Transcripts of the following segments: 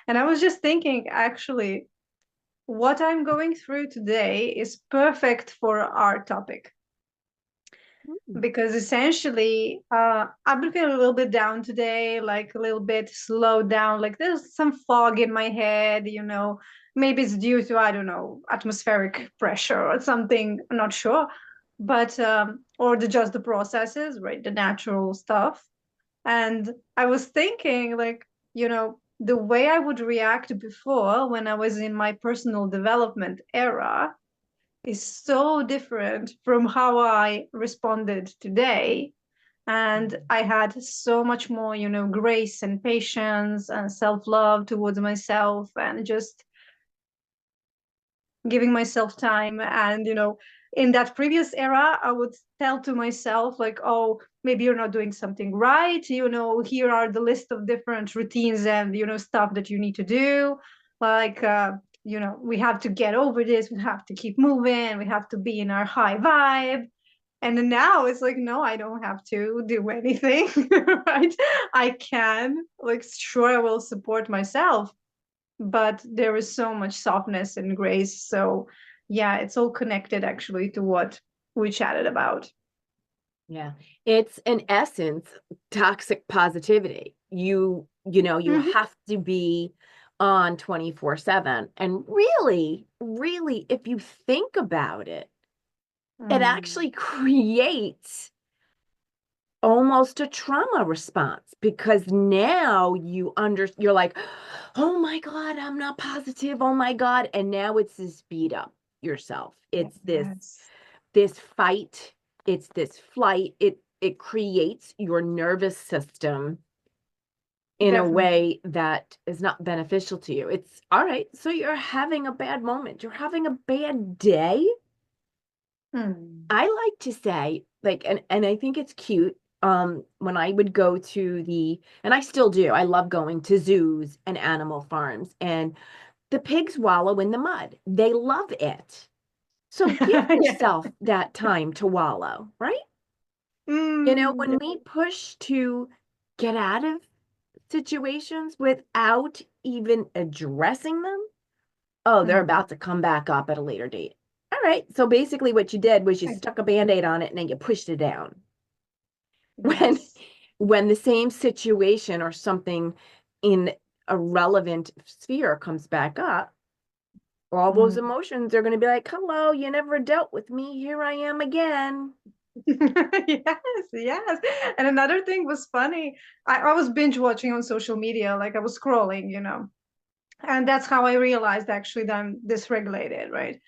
And I was just thinking, actually, what I'm going through today is perfect for our topic Mm. because essentially, I've been feeling a little bit down today, like a little bit slowed down. Like there's some fog in my head, maybe it's due to, I don't know, atmospheric pressure or something. I'm not sure, but or just the processes, right? The natural stuff. And I was thinking, like, the way I would react before when I was in my personal development era is so different from how I responded today. And I had so much more, grace and patience and self love towards myself and just giving myself time. And, in that previous era, I would tell to myself, like, oh, maybe you're not doing something right. Here are the list of different routines and, stuff that you need to do. Like, we have to get over this. We have to keep moving. We have to be in our high vibe. And then now it's like, no, I don't have to do anything, right? I can, like, sure, I will support myself, but there is so much softness and grace. So yeah, it's all connected actually to what we chatted about. Yeah. It's in essence toxic positivity. You Hmm. have to be on 24/7. And really, really, if you think about it, it Mm. actually creates almost a trauma response because now you're like, oh my God, I'm not positive. Oh my God. And now it's this beat up yourself. It's Yes, this fight, it's this flight. It creates your nervous system in a definitely. way that is not beneficial to you. It's all right. So you're having a bad moment. You're having a bad day. Mm. I like to say, like, and I think it's cute. When I would go to and I still do, I love going to zoos and animal farms, and the pigs wallow in the mud. They love it. So give Yeah. yourself that time to wallow, right? When we push to get out of situations without even addressing them, oh, they're Mm. about to come back up at a later date. All right. So basically, what you did was you stuck a band-aid on it and then you pushed it down. When Yes. when the same situation or something in a relevant sphere comes back up, all those Mm. emotions are going to be like, hello, you never dealt with me. Here I am again. Yes, yes. And another thing was funny. I was binge watching on social media, like I was scrolling, and that's how I realized actually that I'm dysregulated, right?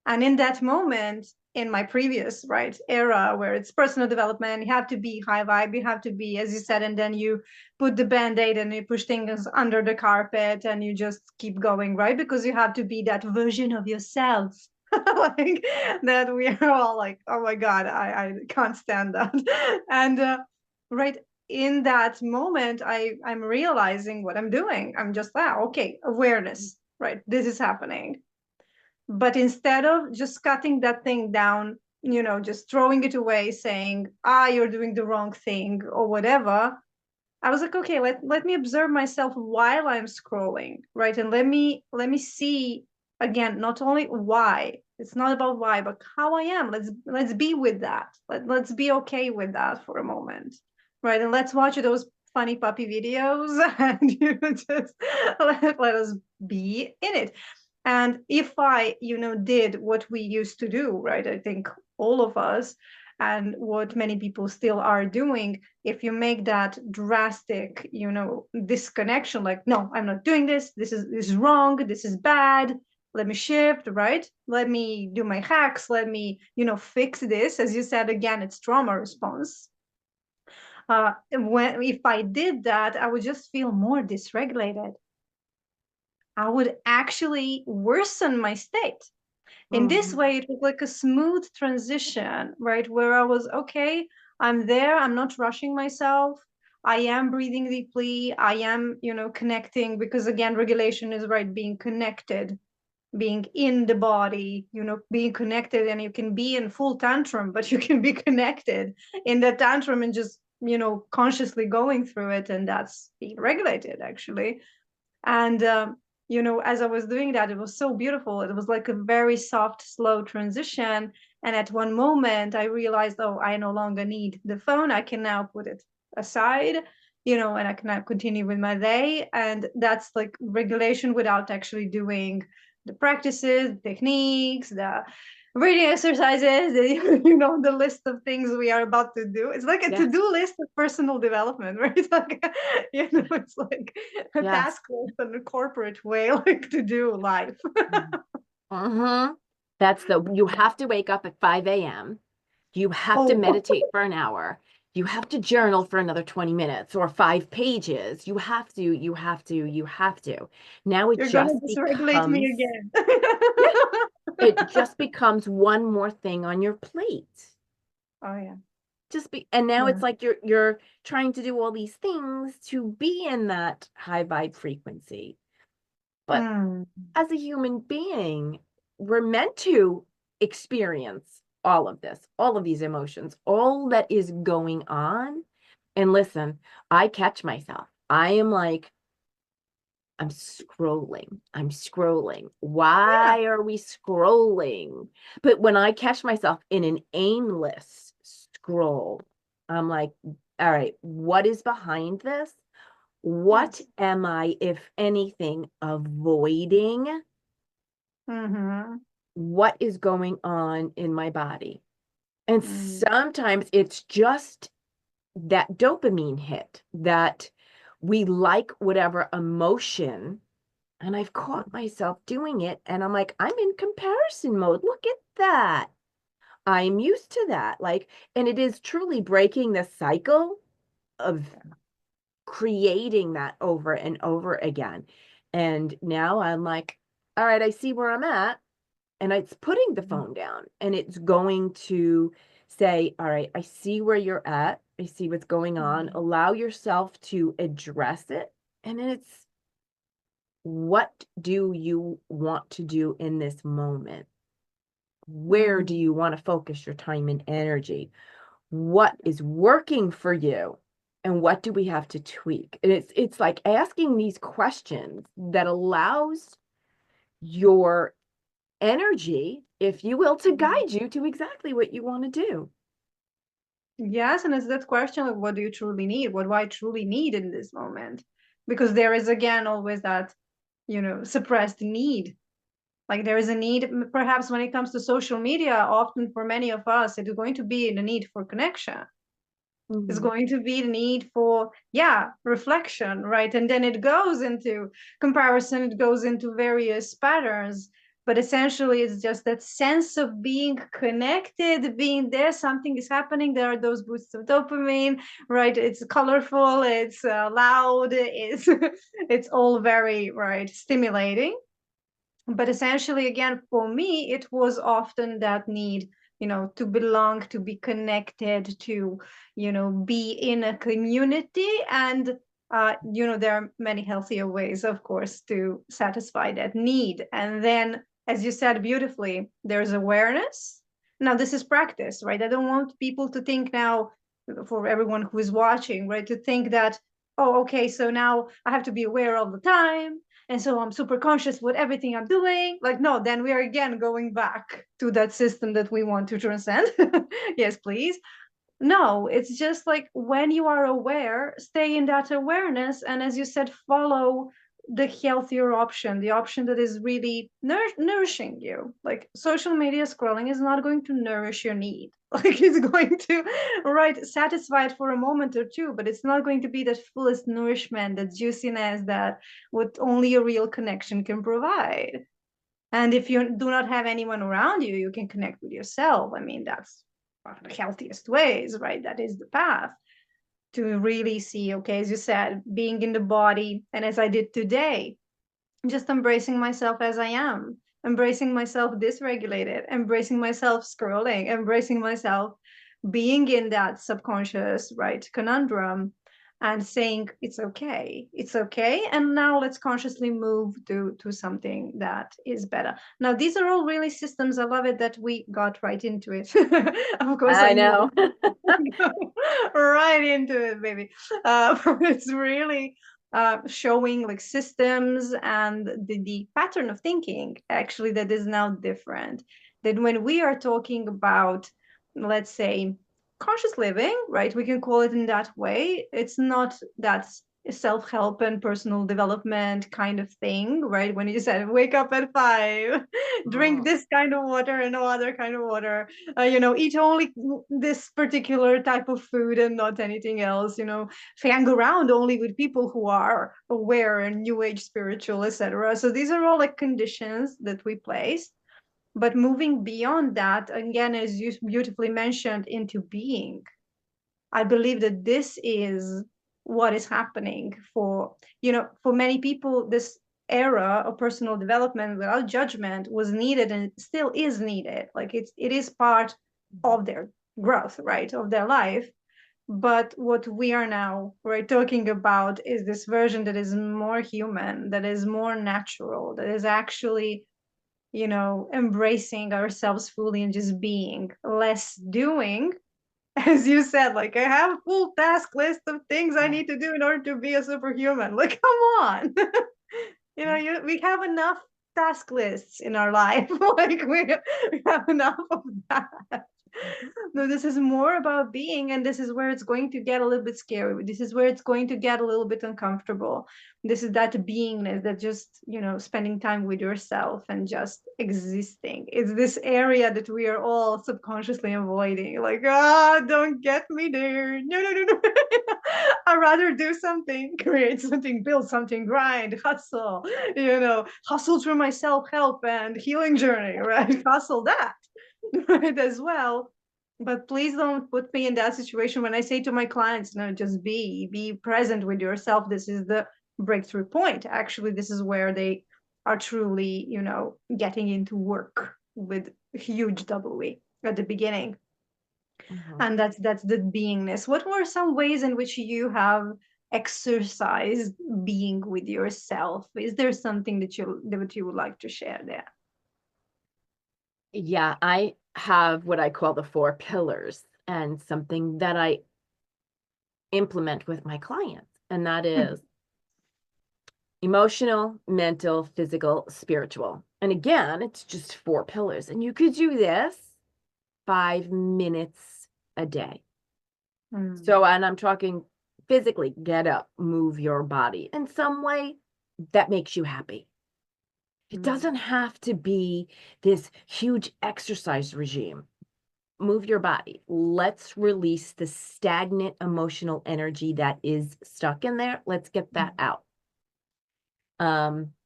And in that moment, in my previous right era where it's personal development, you have to be high vibe, you have to be, as you said, and then you put the band-aid and you push things under the carpet and you just keep going, right? Because you have to be that version of yourself. Like that we are all like, oh my God, I can't stand that. And right in that moment, I'm realizing what I'm doing. I'm just okay, awareness, right? This is happening, but instead of just cutting that thing down, just throwing it away, saying, you're doing the wrong thing or whatever, I was like, okay, let me observe myself while I'm scrolling, right? And let me see again, not only why, it's not about why, but how I am. Let's be with that. Let's be okay with that for a moment. Right. And let's watch those funny puppy videos and just let us be in it. And if I, did what we used to do, right? I think all of us, and what many people still are doing, if you make that drastic, disconnection, like, no, I'm not doing this. This is wrong. This is bad. Let me shift, right? Let me do my hacks. Let me, fix this. As you said, again, it's trauma response. When if I did that, I would just feel more dysregulated. I would actually worsen my state. In this Mhm. way, it was like a smooth transition, right? Where I was, okay, I'm there, I'm not rushing myself. I am breathing deeply. I am, connecting, because again, regulation is right, being connected, being in the body, being connected. And you can be in full tantrum, but you can be connected in the tantrum and just, consciously going through it. And that's being regulated, actually. And as I was doing that, it was so beautiful. It was like a very soft, slow transition. And at one moment, I realized, oh, I no longer need the phone. I can now put it aside, and I can now continue with my day. And that's like regulation without actually doing the practices, the techniques, the reading exercises, the list of things we are about to do. It's like a Yes. to-do list of personal development, right? Like, it's like a Yes. task list in a corporate way, like to do life. Mm-hmm. That's you have to wake up at 5 a.m. You have to Oh, meditate for an hour. You have to journal for another 20 minutes or 5 pages. You have to, you have to, you have to. Now it you're gonna just dysregulate me becomes, again. yeah, it just becomes one more thing on your plate. Oh yeah. And now Yeah. it's like you're trying to do all these things to be in that high vibe frequency. But Mm. as a human being, we're meant to experience all of this, all of these emotions, all that is going on. And listen, I catch myself. I am like, I'm scrolling. I'm scrolling. Yeah. Why are we scrolling? But when I catch myself in an aimless scroll, I'm like, all right, what is behind this? What Yes. am I, if anything, avoiding? Mm-hmm. What is going on in my body? And Mm. sometimes it's just that dopamine hit that we like whatever emotion. And I've caught myself doing it. And I'm like, I'm in comparison mode. Look at that. I'm used to that. Like, and it is truly breaking the cycle of creating that over and over again. And now I'm like, all right, I see where I'm at. And it's putting the phone down and it's going to say, all right, I see where you're at. I see what's going on. Mm. Allow yourself to address it. And then it's, what do you want to do in this moment? Where do Mm. you want to focus your time and energy? What is working for you? And what do we have to tweak? And it's like asking these questions that allows your energy, if you will, to Mm. guide you to exactly what you want to do. Yes, and it's that question of what do you truly need? What do I truly need in this moment? Because there is again always that, suppressed need. Like there is a need, perhaps when it comes to social media, often for many of us, it is going to be the need for connection. It's Mhm. going to be the need for, yeah, reflection, right? And then it goes into comparison, it goes into various patterns. But essentially, it's just that sense of being connected, being there, something is happening. There are those boosts of dopamine, right? It's colorful, it's loud, it's it's all very right stimulating. But essentially, again, for me, it was often that need, to belong, to be connected, to, be in a community. And there are many healthier ways, of course, to satisfy that need. And then, as you said beautifully, there's awareness. Now this is practice, right? I don't want people to think now, for everyone who is watching, right, to think that, oh, okay, so now I have to be aware all the time, and so I'm super conscious with everything I'm doing. Like, no, then we are again going back to that system that we want to transcend. Yes, please. No, it's just like when you are aware, stay in that awareness. And as you said, follow the healthier option, the option that is really nourishing you. Like social media scrolling is not going to nourish your need. Like it's going to, right, satisfy it for a moment or two, but it's not going to be that fullest nourishment, that juiciness that what only a real connection can provide. And if you do not have anyone around you, you can connect with yourself. I mean, that's one of the healthiest ways, right? That is the path to really see, okay, as you said, being in the body. And as I did today, just embracing myself as I am, embracing myself dysregulated, embracing myself scrolling, embracing myself being in that subconscious, right, conundrum, and saying it's okay, and now let's consciously move to something that is better. Now these are all really systems. I love it that we got right into it. Of course I I knew know. right into it, baby. It's really showing like systems and the pattern of thinking actually that is now different. That when we are talking about, let's say, conscious living, right? We can call it in that way. It's not that self-help and personal development kind of thing, right? When you said wake up at 5, drink Oh, this kind of water and no other kind of water, eat only this particular type of food and not anything else, hang around only with people who are aware and new age spiritual, etc. So these are all like conditions that we place. But moving beyond that, again, as you beautifully mentioned, into being, I believe that this is what is happening for many people. This era of personal development without judgment was needed and still is needed. Like it is part of their growth, right, of their life. But what we are now, right, talking about is this version that is more human, that is more natural, that is actually, embracing ourselves fully and just being, less doing. As you said, like I have a full task list of things I yeah. need to do in order to be a superhuman. Like, come on. Yeah. We have enough task lists in our life. Like we have enough of that. No, this is more about being, and this is where it's going to get a little bit scary. This is where it's going to get a little bit uncomfortable. This is that beingness, that just, spending time with yourself and just existing. It's this area that we are all subconsciously avoiding. Like, don't get me there. No, no, no, no. I'd rather do something, create something, build something, grind, hustle, hustle through my self-help and healing journey, right? Hustle that. Right, as well. But please don't put me in that situation when I say to my clients, no, just be present with yourself. This is the breakthrough point. Actually, this is where they are truly, getting into work with huge W at the beginning. Mhm. And that's the beingness. What were some ways in which you have exercised being with yourself? Is there something that you would like to share there? Yeah, I have what I call the 4 pillars, and something that I implement with my clients, and that is emotional, mental, physical, spiritual. And again, it's just 4 pillars. And you could do this 5 minutes a day. Mm. So, and I'm talking physically, get up, move your body in some way that makes you happy. It Mm. doesn't have to be this huge exercise regime. Move your body. Let's release the stagnant emotional energy that is stuck in there. Let's get that out.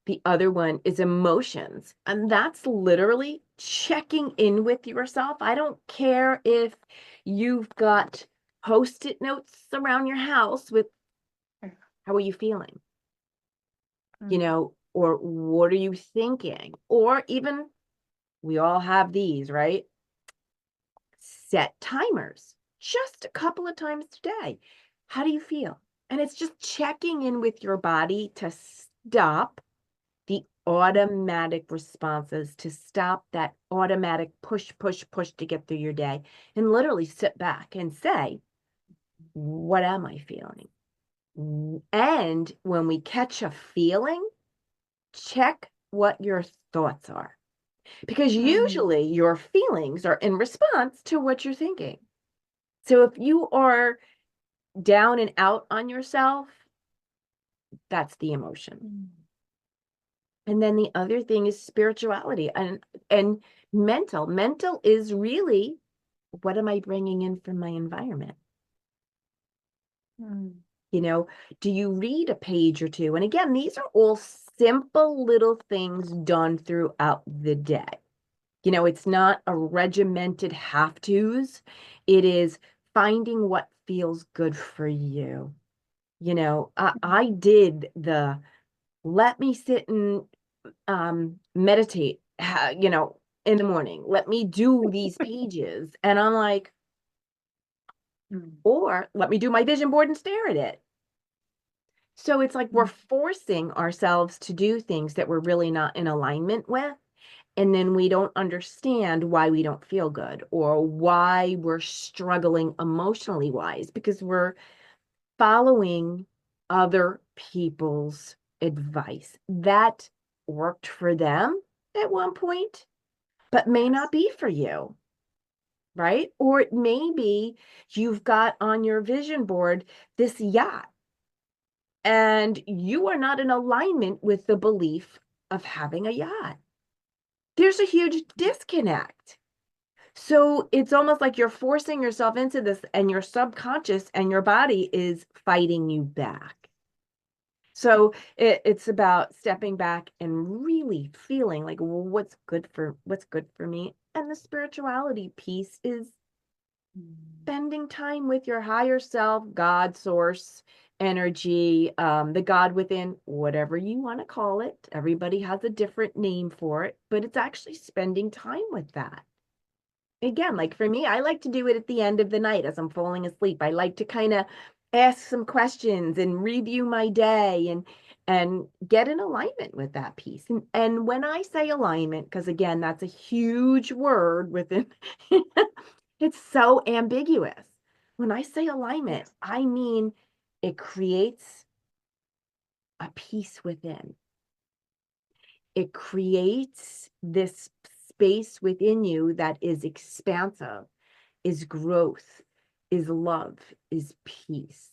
The other one is emotions, and that's literally checking in with yourself. I don't care if you've got post-it notes around your house with how are you feeling, Mm. or what are you thinking, or even we all have these, right? Set timers just a couple of times today. How do you feel? And it's just checking in with your body to stop the automatic responses, to stop that automatic push, push, push to get through your day, and literally sit back and say, what am I feeling? And when we catch a feeling, check what your thoughts are. Because Mm. usually your feelings are in response to what you're thinking. So if you are down and out on yourself, that's the emotion. Mm. And then the other thing is spirituality and mental. Mental is really, what am I bringing in from my environment? Mm. You know, do you read a page or two? And again, these are all simple little things done throughout the day. It's not a regimented have tos. It is finding what feels good for you. I did the let me sit and meditate, in the morning. Let me do these pages. And I'm like, Mm. or let me do my vision board and stare at it. So it's like we're Mm. forcing ourselves to do things that we're really not in alignment with. And then we don't understand why we don't feel good or why we're struggling emotionally wise because we're following other people's advice that worked for them at one point, but may Yes. not be for you, right? Or it may be you've got on your vision board this yacht and you are not in alignment with the belief of having a yacht. There's a huge disconnect. So it's almost like you're forcing yourself into this, and your subconscious and your body is fighting you back. So it's about stepping back and really feeling like, well, what's good for me. And the spirituality piece is spending time with your higher self, God, source, energy, the God within, whatever you want to call it. Everybody has a different name for it, but it's actually spending time with that. Again, like for me, I like to do it at the end of the night as I'm falling asleep. I like to kind of ask some questions and review my day and get in alignment with that piece. And when I say alignment, because again, that's a huge word within, it's so ambiguous. When I say alignment, Yes. I mean it creates a peace within. It creates this space within you that is expansive, is growth, is love, is peace.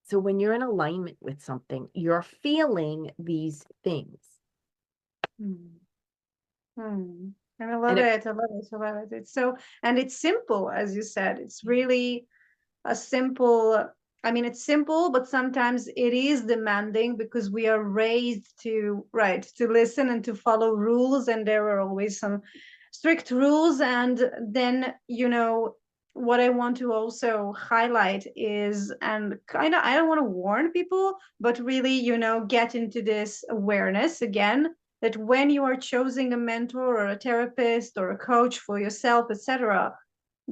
So when you're in alignment with something, you're feeling these things. Hmm. Hmm. And I love And it, it. I love it. I love it. It's so, and it's simple, as you said. It's really a simple, I mean, it's simple, but sometimes it is demanding because we are raised to, right, to listen and to follow rules, and there are always some strict rules. And then, what I want to also highlight is, and kind of, I don't want to warn people, but really, get into this awareness again, that when you are choosing a mentor or a therapist or a coach for yourself, etc.,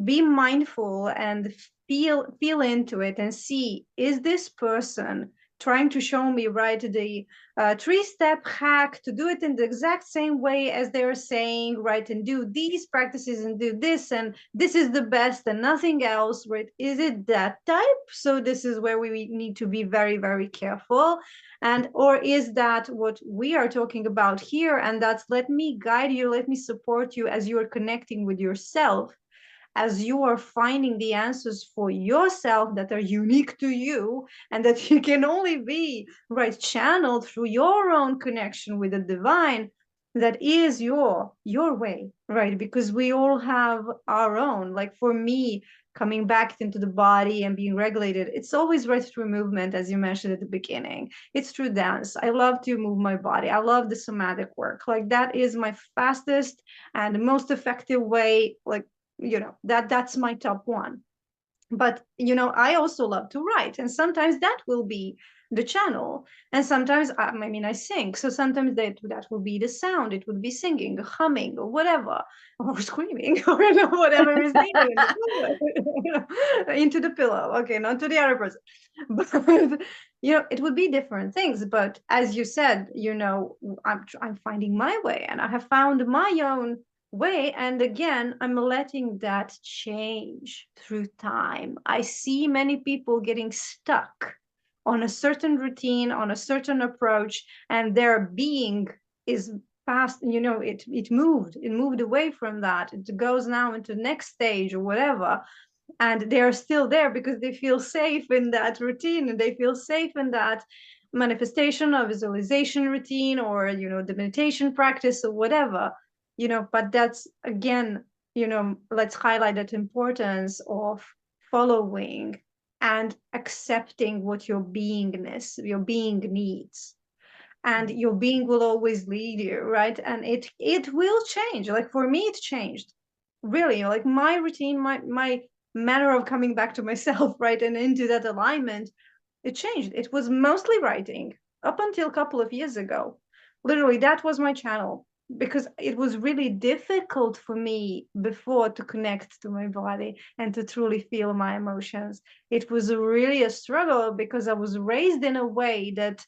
be mindful and feel into it and see, is this person trying to show me, right, the 3-step hack to do it in the exact same way as they're saying, right, and do these practices and do this, and this is the best and nothing else, right? Is it that type? So this is where we need to be very, very careful. And or is that what we are talking about here, and that's, let me guide you, let me support you as you are connecting with yourself, as you are finding the answers for yourself that are unique to you, and that you can only be, right, channeled through your own connection with the divine, that is your way, right? Because we all have our own. Like for me, coming back into the body and being regulated, it's always right through movement, as you mentioned at the beginning. It's through dance. I love to move my body. I love the somatic work. Like that is my fastest and most effective way, like, that's my top one. But I also love to write, and sometimes that will be the channel, and sometimes I sing, so sometimes that will be the sound, it would be singing, humming, or whatever, or screaming, or whatever is needed in the pillow. Into the pillow, okay, not to the other person. But it would be different things. But as you said, I'm finding my way, and I have found my own way. And again, I'm letting that change through time. I see many people getting stuck on a certain routine, on a certain approach, and their being is past, it moved away from that. It goes now into the next stage or whatever. And they're still there because they feel safe in that routine, and they feel safe in that manifestation or visualization routine, or the meditation practice or whatever. But that's again, let's highlight that importance of following and accepting what your being needs, and your being will always lead you, right? And it will change. Like for me, it changed, really. Like my routine, my manner of coming back to myself, right, and into that alignment, it changed. It was mostly writing up until a couple of years ago. Literally, that was my channel, because it was really difficult for me before to connect to my body and to truly feel my emotions. It was really a struggle because I was raised in a way that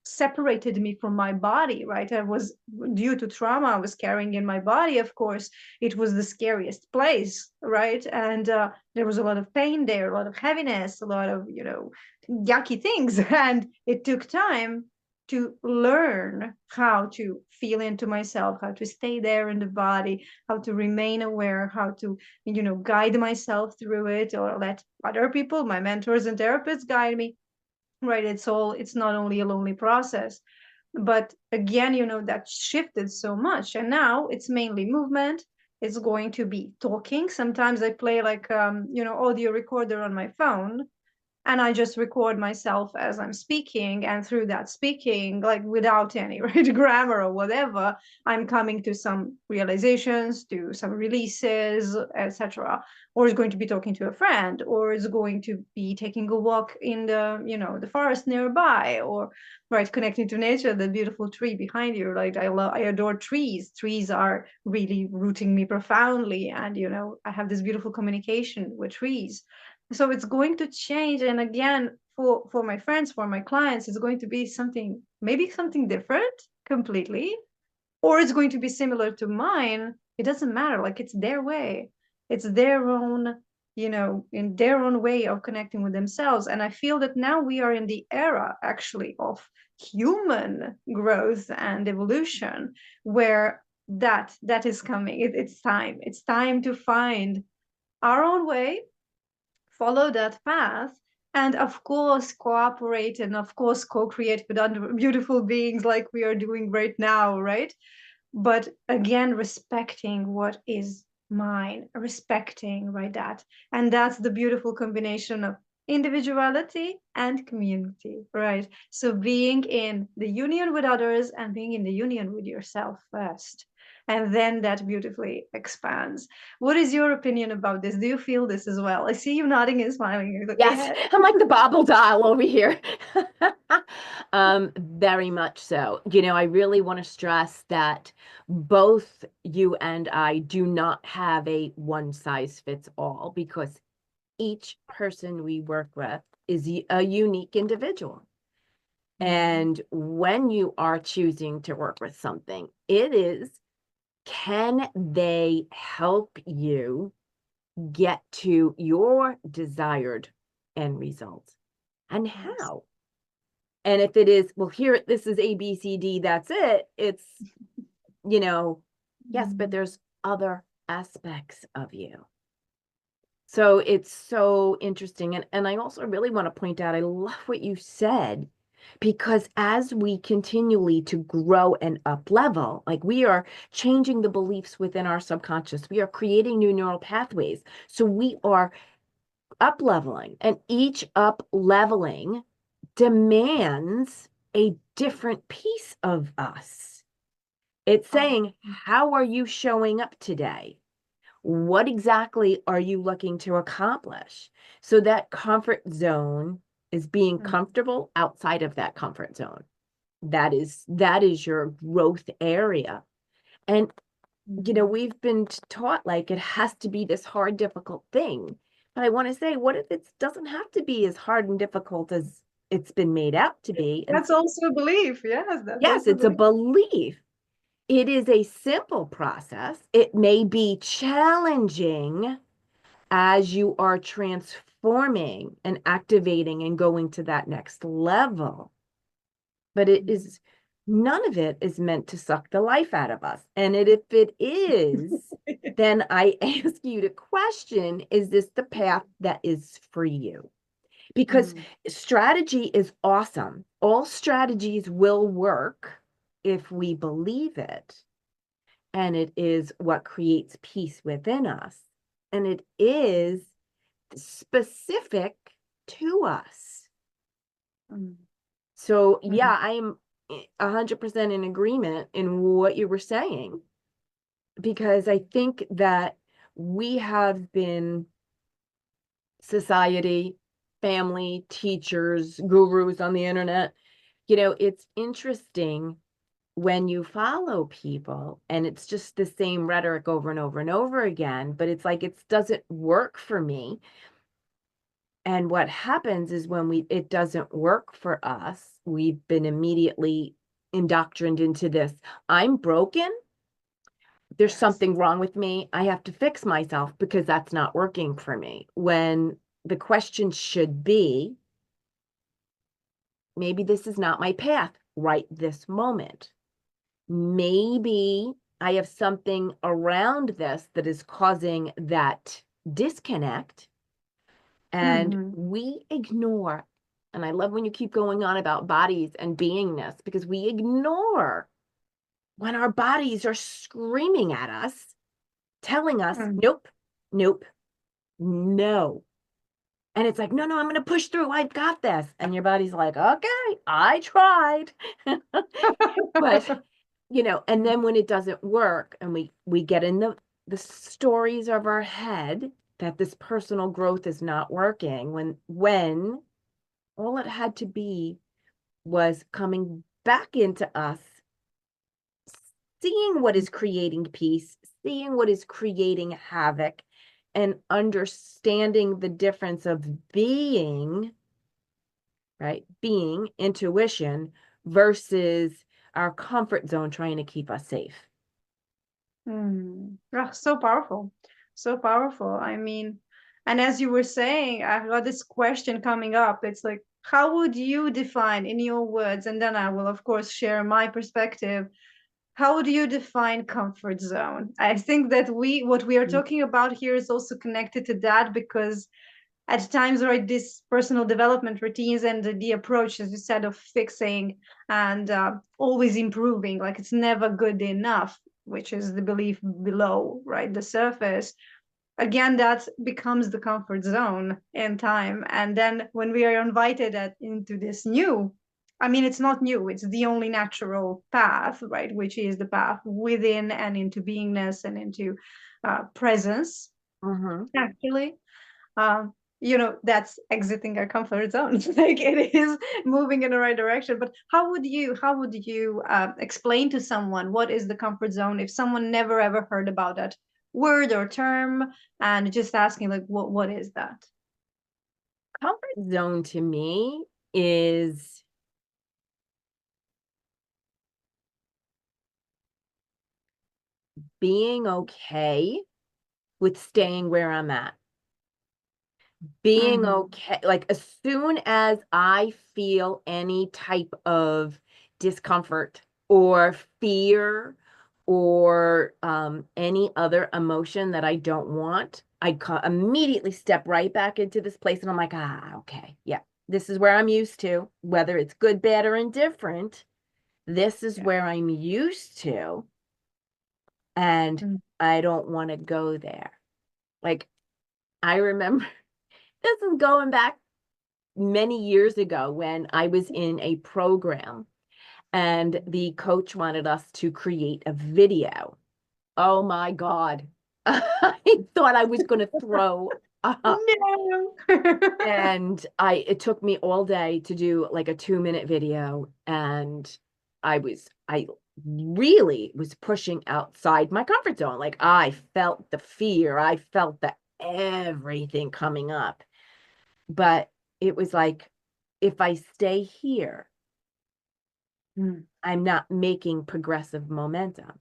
separated me from my body, right? I was, due to trauma I was carrying in my body, of course. It was the scariest place, right? And there was a lot of pain there, a lot of heaviness, a lot of yucky things. And it took time to learn how to feel into myself, how to stay there in the body, how to remain aware, how to, guide myself through it, or let other people, my mentors and therapists, guide me. Right? It's not only a lonely process, but again, that shifted so much, and now it's mainly movement. It's going to be talking. Sometimes I play like audio recorder on my phone, and I just record myself as I'm speaking, and through that speaking, like without any right grammar or whatever, I'm coming to some realizations, to some releases, etc. Or is going to be talking to a friend, or is going to be taking a walk in the forest nearby, or right, connecting to nature, the beautiful tree behind you. Like I adore trees. Trees are really rooting me profoundly, and I have this beautiful communication with trees. So it's going to change, and again, for my friends, for my clients, it's going to be something, maybe something different completely, or it's going to be similar to mine. It doesn't matter. Like, it's their way. It's their own, in their own way of connecting with themselves. And I feel that now we are in the era actually of human growth and evolution, where that is coming. It's time to find our own way, follow that path, and of course cooperate, and of course co-create with other beautiful beings like we are doing right now, right? But again, respecting what is mine, respecting, right, that. And that's the beautiful combination of individuality and community, right? So being in the union with others and being in the union with yourself first, and then that beautifully expands. What is your opinion about this? Do you feel this as well? I see you nodding and smiling. You're like, Yes, yeah. I'm like the bobble doll over here. Very much so. I really want to stress that both you and I do not have a one size fits all, because each person we work with is a unique individual. And when you are choosing to work with something, it is, can they help you get to your desired end result, and Yes. how? And if it is, well, here, this is A, B, C, D, that's it. It's, yes, but Mm. there's other aspects of you. So it's so interesting. And I also really want to point out, I love what you said, because as we continually to grow and up level, like, we are changing the beliefs within our subconscious, we are creating new neural pathways. So we are up leveling, and each up leveling demands a different piece of us. It's Oh, saying, how are you showing up today? What exactly are you looking to accomplish? So that comfort zone is being mm, comfortable outside of that comfort zone. That is your growth area. And mm. we've been taught like it has to be this hard, difficult thing. But I want to say, what if it doesn't have to be as hard and difficult as it's been made out to be? And That's also a belief. Yes, that's yes, also a it's a belief. belief. It is a simple process. It may be challenging as you are transforming and activating and going to that next level. But none of it is meant to suck the life out of us. And if it is, then I ask you to question, is this the path that is for you? Because Mm, strategy is awesome. All strategies will work if we believe it. And it is what creates peace within us. And it is specific to us. mm, So, mm. yeah, I am 100% in agreement in what you were saying, because I think that we have been, society, family, teachers, gurus on the internet. It's interesting when you follow people and it's just the same rhetoric over and over and over again, but it's like, it doesn't work for me. And what happens is, when it doesn't work for us, we've been immediately indoctrined into this: I'm broken, there's Yes. something wrong with me, I have to fix myself because that's not working for me. When the question should be, maybe this is not my path right this moment. Maybe I have something around this that is causing that disconnect, and Mm-hmm. we ignore. And I love when you keep going on about bodies and beingness, because we ignore when our bodies are screaming at us, telling us, Mm. nope, nope, no. And it's like, no, no, I'm going to push through. I've got this. And your body's like, okay, I tried. But, and then when it doesn't work and we get in the stories of our head that this personal growth is not working, when all it had to be was coming back into us, seeing what is creating peace, seeing what is creating havoc, and understanding the difference of being, right? Being intuition versus our comfort zone trying to keep us safe. Mm. Ah, so powerful. So powerful. I mean, and as you were saying, I've got this question coming up. It's like, how would you define in your words? And then I will, of course, share my perspective. How would you define comfort zone? I think that what we are talking about here is also connected to that, because at times, right, these personal development routines and the approach, as you said, of fixing and always improving, like it's never good enough, which is the belief below, right, the surface. Again, that becomes the comfort zone in time. And then when we are invited into this new, I mean, it's not new, it's the only natural path, right, which is the path within and into beingness and into presence, Mm-hmm. actually. um that's exiting our comfort zone. Like it is moving in the right direction. But how would you explain to someone what is the comfort zone if someone never ever heard about that word or term, and just asking like what is that? Comfort zone to me is being okay with staying where I'm at. Being Mm-hmm. okay, like as soon as I feel any type of discomfort or fear or any other emotion that I don't want, I immediately step right back into this place and I'm like, okay, yeah, this is where I'm used to, whether it's good, bad, or indifferent. This is Yeah. where I'm used to, and Mm. I don't want to go there. Like, I remember this is going back many years ago when I was in a program and the coach wanted us to create a video. Oh my God. I thought I was going to throw up. No. And it took me all day to do like a 2-minute video. And I really was pushing outside my comfort zone. Like I felt the fear, I felt the everything coming up. But it was like, if I stay here, Mm. I'm not making progressive momentum.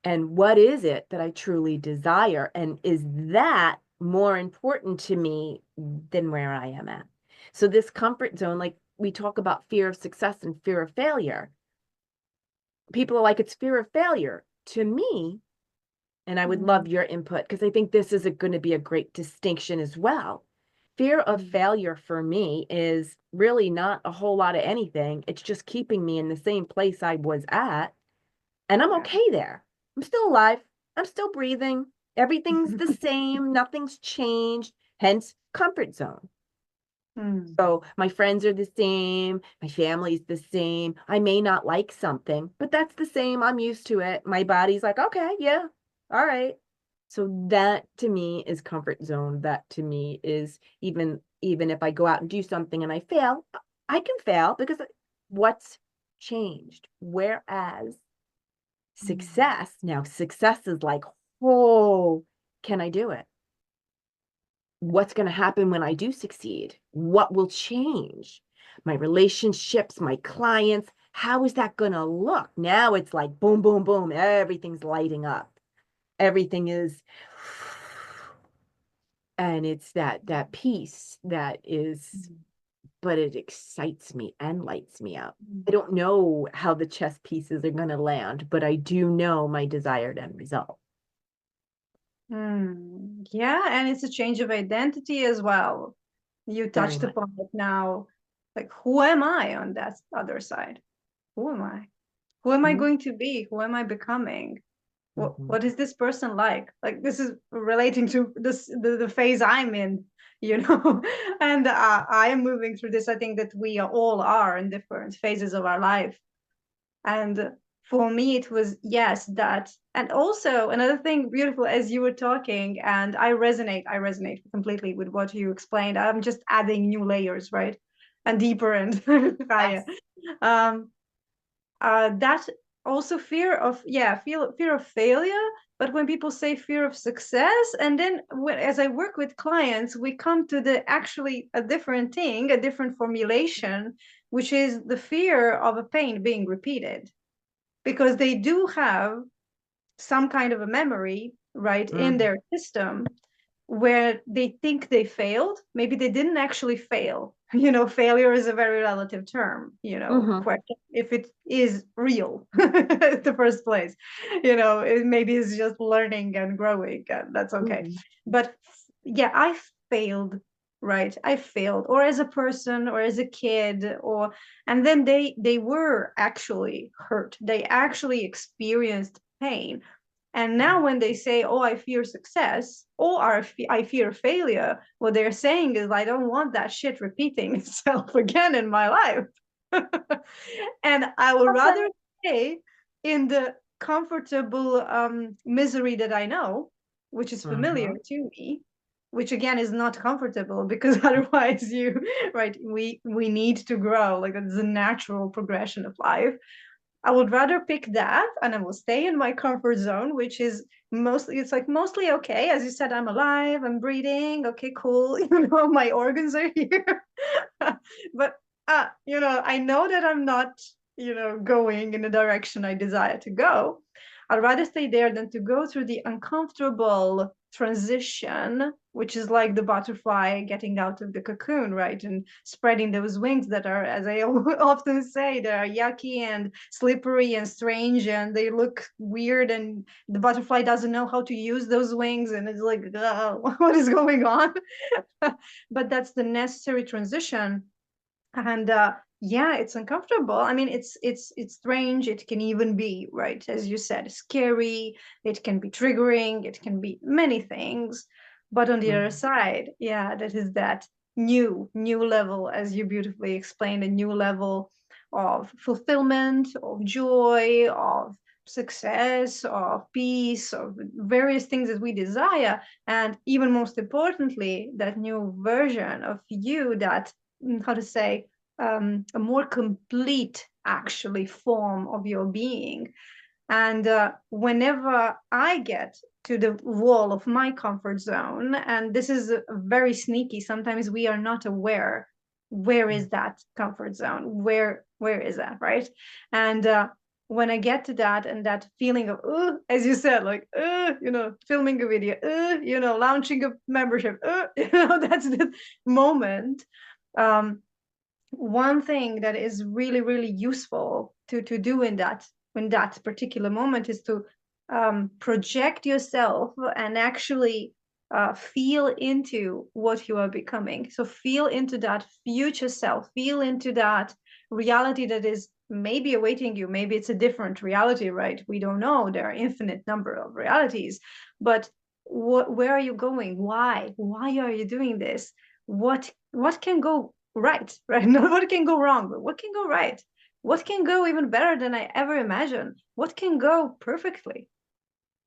And what is it that I truly desire? And is that more important to me than where I am at? So, this comfort zone, like we talk about fear of success and fear of failure, people are like, it's fear of failure. To me, and I would Mm. love your input because I think this is going to be a great distinction as well. Fear of Mm. failure for me is really not a whole lot of anything. It's just keeping me in the same place I was at, and I'm Yeah. okay there. I'm still alive. I'm still breathing. Everything's the same. Nothing's changed. Hence, comfort zone. Mm. So my friends are the same. My family's the same. I may not like something, but that's the same. I'm used to it. My body's like, okay, yeah, all right. So that to me is comfort zone. That to me is even if I go out and do something and I fail, I can fail because what's changed? Whereas Mm. success is like, oh, can I do it? What's going to happen when I do succeed? What will change? My relationships, my clients, how is that going to look? Now it's like boom, boom, boom. Everything's lighting up. Everything is, and it's that peace that is Mm. but it excites me and lights me up. Mm. I don't know how the chess pieces are going to land, but I do know my desired end result. Yeah, and it's a change of identity as well. You Very touched much. upon it now. Like, who am I on that other side? Who am I? Who am I Mhm. going to be? Who am I becoming? Mhm. What is this person like? Like, this is relating to the phase I'm in, you know. And I am moving through this. I think that we all are in different phases of our life. And for me, it was, yes, that. And also another thing beautiful as you were talking, and I resonate completely with what you explained. I'm just adding new layers, right? And deeper and higher. Yes. Um, that also fear of, yeah, fear of failure. But when people say fear of success, and then as I work with clients, we come to the actually a different thing, a different formulation, which is the fear of a pain being repeated, because they do have some kind of a memory, right, in Mm. their system where they think they failed. Maybe they didn't actually fail. Failure is a very relative term, Mhm. question if it is real at the first place. It maybe is just learning and growing, and that's okay. Mhm. But yeah, I failed, right? I failed, or as a person, or as a kid, or and then they were actually hurt. They actually experienced pain. And now when they say, oh, I fear success, or I fear failure, what they're saying is, I don't want that shit repeating itself again in my life. And I would Okay. rather stay in the comfortable misery that I know, which is familiar Mhm. to me, which again is not comfortable because otherwise right, we need to grow. Like, that's a natural progression of life. I would rather pick that, and I will stay in my comfort zone, which is mostly, it's like mostly okay. As you said, I'm alive, I'm breathing. Okay, cool. My organs are here. But I know that I'm not, going in the direction I desire to go. I'd rather stay there than to go through the uncomfortable transition, which is like the butterfly getting out of the cocoon, right? And spreading those wings that are, as I often say, they are yucky and slippery and strange, and they look weird, and the butterfly doesn't know how to use those wings, and it's like, what is going on? But that's the necessary transition. And yeah, it's uncomfortable. I mean, it's strange. It can even be, right, as you said, scary. It can be triggering. It can be many things. But on the other Mhm. side, yeah, that is that new level, as you beautifully explained, a new level of fulfillment, of joy, of success, of peace, of various things that we desire. And even most importantly, that new version of you that, how to say, a more complete actually form of your being. And whenever I get to the wall of my comfort zone, and this is very sneaky, sometimes we are not aware, where is that comfort zone, where is that, right? And when I get to that, and that feeling of, as you said, like, filming a video, launching a membership, that's the moment. One thing that is really really useful to do in that particular moment is to project yourself and actually feel into what you are becoming. So feel into that future self, feel into that reality that is maybe awaiting you. Maybe it's a different reality, right? We don't know. There are infinite number of realities. But where are you going? Why are you doing this? What can go right? Not what can go wrong, but what can go right? What can go even better than I ever imagined? What can go perfectly?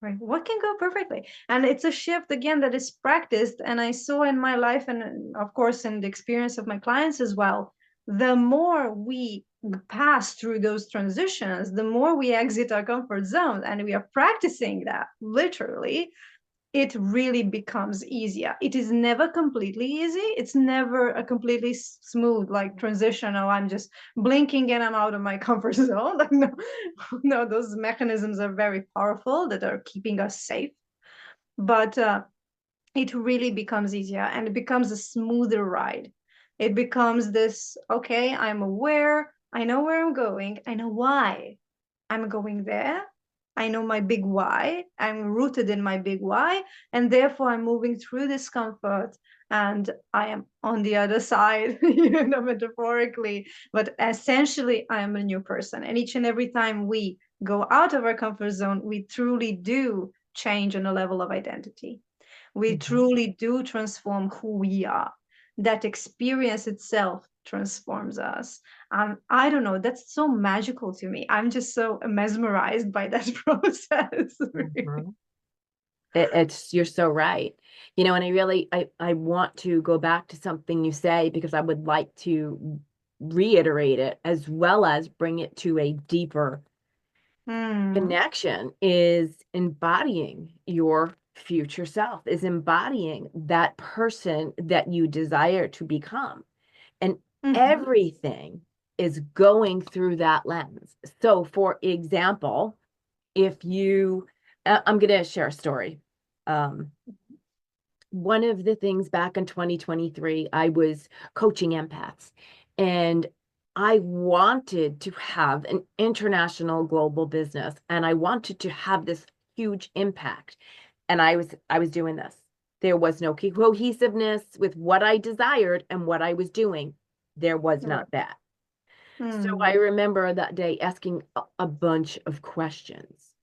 Right? What can go perfectly? And it's a shift again that is practiced, and I saw in my life, and of course in the experience of my clients as well. The more we pass through those transitions, the more we exit our comfort zone, and we are practicing that literally, it really becomes easier. It is never completely easy. It's never a completely smooth like transition. Oh, I'm just blinking and I'm out of my comfort zone. Like, no, no, those mechanisms are very powerful that are keeping us safe. But it really becomes easier, and it becomes a smoother ride. It becomes this, okay, I'm aware, I know where I'm going, I know why I'm going there. I know my big why. I'm rooted in my big why. And therefore, I'm moving through discomfort and I am on the other side, metaphorically. But essentially, I am a new person. And each and every time we go out of our comfort zone, we truly do change on a level of identity. We Mhm. truly do transform who we are. That experience itself transforms us. I don't know, that's so magical to me. I'm just so mesmerized by that process. Mhm. It's you're so right. And I want to go back to something you say because I would like to reiterate it as well as bring it to a deeper Mm, connection is embodying your future self, is embodying that person that you desire to become. And mhm. everything is going through that lens. So, for example, if you, I'm going to share a story. Um, One of the things back in 2023, I was coaching empaths and I wanted to have an international global business and I wanted to have this huge impact. And I was doing this. There was no cohesiveness with what I desired and what I was doing. There was Right. not that. So I Mm, remember that day asking a bunch of questions.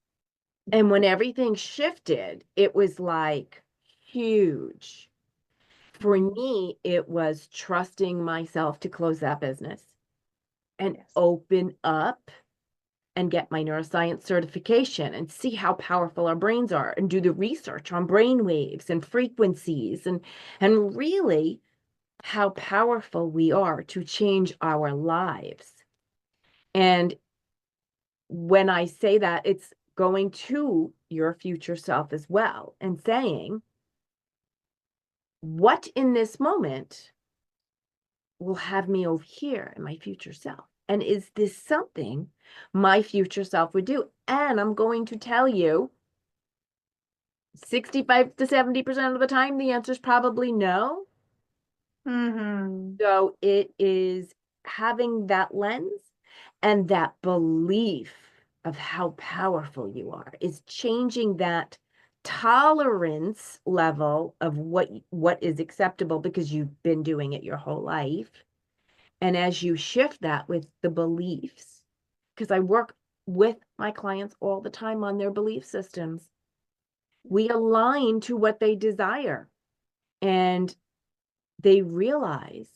And when everything shifted, it was like huge. For mm, me, it was trusting myself to close that business and yes. open up and get my neuroscience certification and see how powerful our brains are and do the research on brain waves and frequencies and really how powerful we are to change our lives. And when I say that, it's going to your future self as well and saying, what in this moment will have me over here in my future self? And is this something my future self would do? And I'm going to tell you 65 to 70% of the time, the answer is probably no. Mm-hmm. So it is having that lens and that belief of how powerful you are is changing that tolerance level of what is acceptable because you've been doing it your whole life. And as you shift that with the beliefs, because I work with my clients all the time on their belief systems, we align to what they desire. And they realize,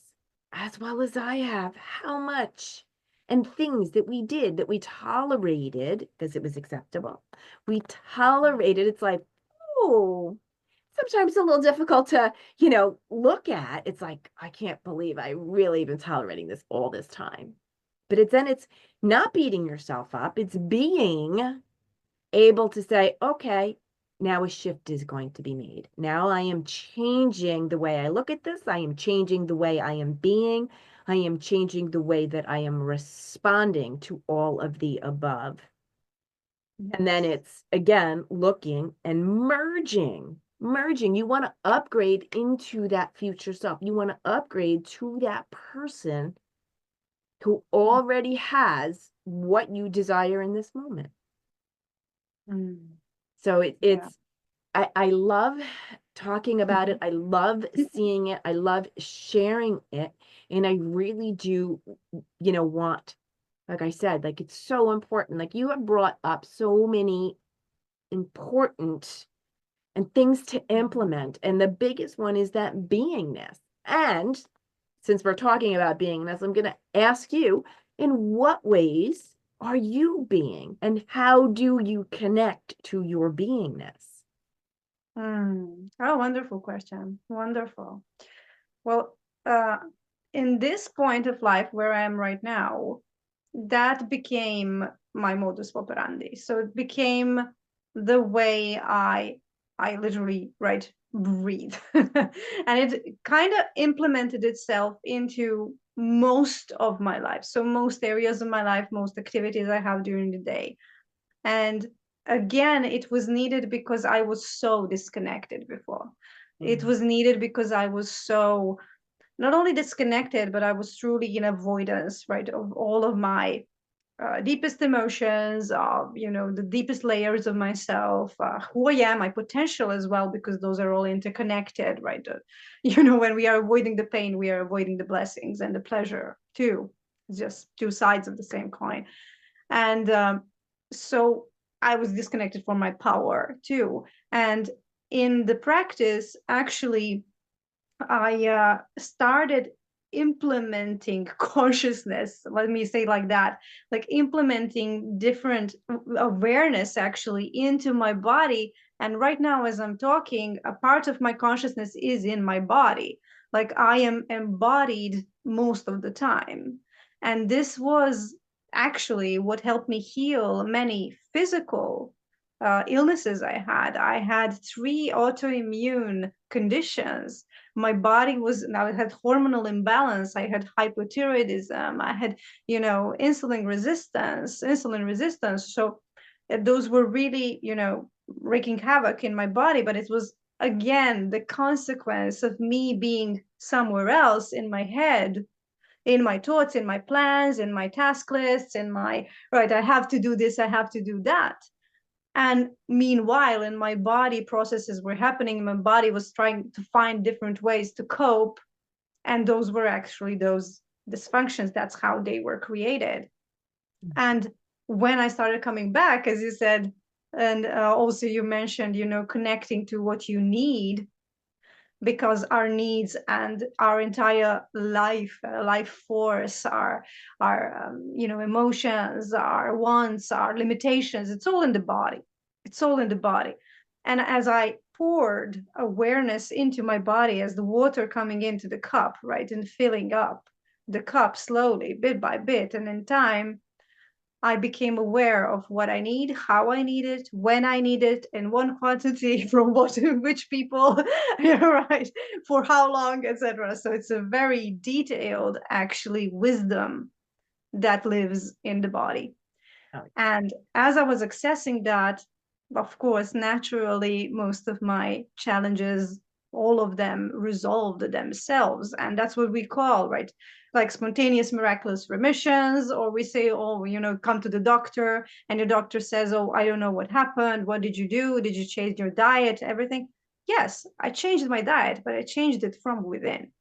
as well as I have, how much and things that we did that we tolerated because it was acceptable. We tolerated, it's like, oh, sometimes a little difficult to, look at. It's like, I can't believe I really been tolerating this all this time. But it's not beating yourself up. It's being able to say, okay, now a shift is going to be made. Now I am changing the way I look at this. I am changing the way I am being. I am changing the way that I am responding to all of the above. And then Yes. it's again looking and merging. Merging. You want to upgrade into that future self. You want to upgrade to that person who already has what you desire in this moment. Mm, So yeah. I love talking about it. I love seeing it. I love sharing it. And I really do, want, like I said, like it's so important. Like you have brought up so many important and things to implement. And the biggest one is that beingness. And since we're talking about beingness, I'm going to ask you, in what ways are you being and how do you connect to your beingness? Mm. Oh, wonderful question. Wonderful. Well, uh, in this point of life where I am right now, that became my modus operandi. So it became the way I literally right breathe, and it kind of implemented itself into most of my life. So most areas of my life, most activities I have during the day, and again, it was needed because I was so disconnected before. It Mhm. was needed because I was so not only disconnected, but I was truly in avoidance, right, of all of my deepest emotions, of the deepest layers of myself, who I am, my potential as well, because those are all interconnected, right? When we are avoiding the pain, we are avoiding the blessings and the pleasure too. It's just two sides of the same coin. And so I was disconnected from my power too. And in the practice, actually, I started implementing consciousness, let me say like that, like implementing different awareness actually into my body. And right now, as I'm talking, a part of my consciousness is in my body. Like I am embodied most of the time. And this was actually what helped me heal many physical illnesses I had. I had 3 autoimmune conditions. My body was, now I had hormonal imbalance, I had hypothyroidism, I had insulin resistance. So those were really wreaking havoc in my body. But it was again the consequence of me being somewhere else in my head, in my thoughts, in my plans, in my task lists, in my, right, I have to do this, I have to do that. And meanwhile, in my body, processes were happening. My body was trying to find different ways to cope. And those were actually those dysfunctions. That's how they were created. And when I started coming back, as you said, and also you mentioned, connecting to what you need, because our needs and our entire life force, our emotions, our wants, our limitations, it's all in the body. It's all in the body. And as I poured awareness into my body, as the water coming into the cup, right, and filling up the cup slowly, bit by bit, and in time, I became aware of what I need, how I need it, when I need it, in one quantity, from which people, right, for how long, etc. So it's a very detailed, actually, wisdom that lives in the body. Oh, And as I was accessing that, of course, naturally, most of my challenges, all of them resolved themselves. And that's what we call, right, like spontaneous miraculous remissions. Or we say, oh, come to the doctor, and your doctor says, oh, I don't know what happened. What did you do? Did you change your diet? Everything. Yes, I changed my diet, but I changed it from within.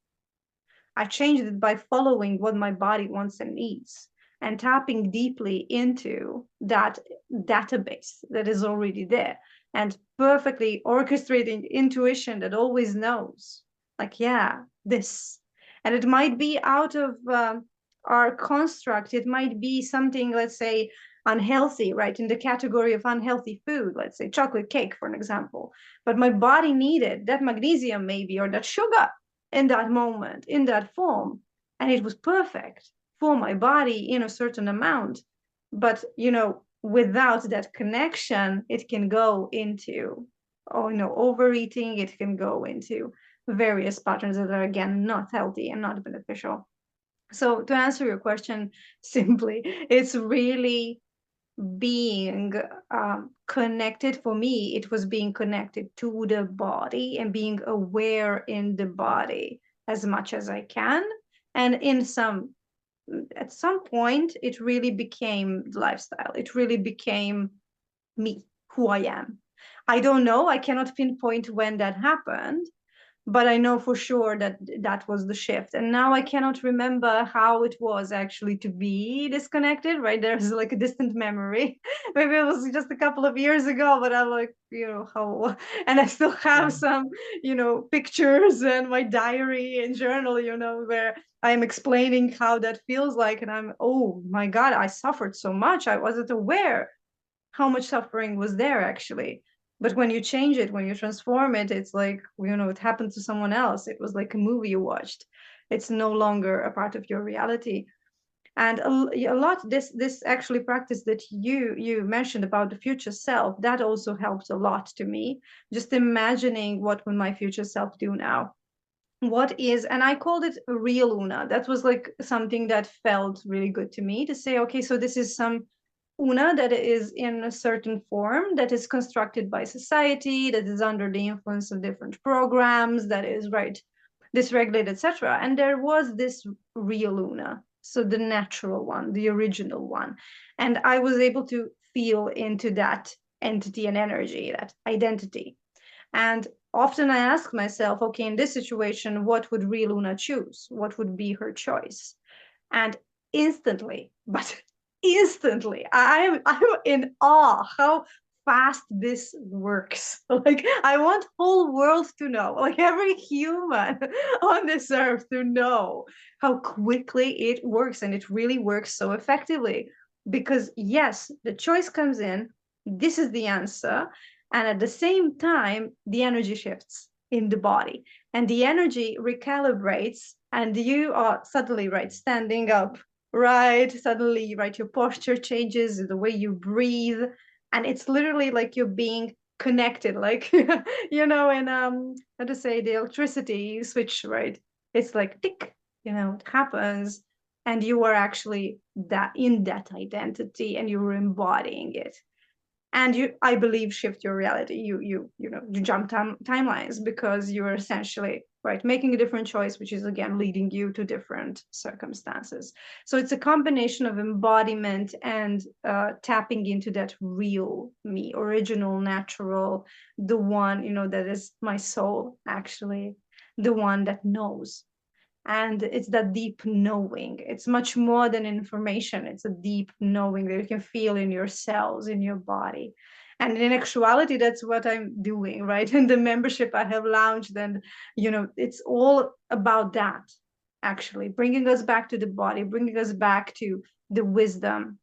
I changed it by following what my body wants and needs, and tapping deeply into that database that is already there, and perfectly orchestrating intuition that always knows, like, yeah, this. And it might be out of our construct, it might be something, let's say, unhealthy, right, in the category of unhealthy food, let's say chocolate cake, for an example. But my body needed that magnesium, maybe, or that sugar in that moment, in that form. And it was perfect for my body in a certain amount. But, without that connection, it can go into, overeating, it can go into various patterns that are, again, not healthy and not beneficial. So to answer your question simply, it's really being connected. For me, it was being connected to the body and being aware in the body as much as I can. And at some point, it really became lifestyle. It really became me, who I am. I don't know. I cannot pinpoint when that happened, but I know for sure that that was the shift. And now I cannot remember how it was actually to be disconnected, right? There's like a distant memory. Maybe it was just a couple of years ago, but I'm like, how, and I still have yeah. some, pictures and my diary and journal, where I'm explaining how that feels like. And I'm, oh my God, I suffered so much. I wasn't aware how much suffering was there actually. But when you change it, when you transform it, it's like, it happened to someone else. It was like a movie you watched. It's no longer a part of your reality. And a lot, this actually practice that you mentioned about the future self, that also helped a lot to me. Just imagining what would my future self do now. What is, and I called it real Una. That was like something that felt really good to me, to say, okay, so this is some Una that is in a certain form, that is constructed by society, that is under the influence of different programs, that is, right, dysregulated, etc. And there was this real Luna, so the natural one, the original one. And I was able to feel into that entity and energy, that identity. And often I ask myself, okay, in this situation, what would real Luna choose? What would be her choice? And instantly, but instantly, I'm in awe how fast this works. Like, I want whole world to know, like every human on this earth to know how quickly it works, and it really works so effectively. Because yes, the choice comes in, this is the answer, and at the same time the energy shifts in the body, and the energy recalibrates, and you are suddenly right standing up, right, suddenly right, your posture changes, the way you breathe, and it's literally like you're being connected, like in how to say, the electricity switch, right? It's like tick, it happens, and you are actually that in that identity, and you're embodying it, and you, I believe, shift your reality. You jump timelines, because you're essentially right making a different choice, which is again leading you to different circumstances. So it's a combination of embodiment and tapping into that real me, original, natural, the one, that is my soul, actually, the one that knows. And it's that deep knowing. It's much more than information. It's a deep knowing that you can feel in your cells, in your body. And in actuality, that's what I'm doing, right? In the membership I have launched, and it's all about that, actually bringing us back to the body, bringing us back to the wisdom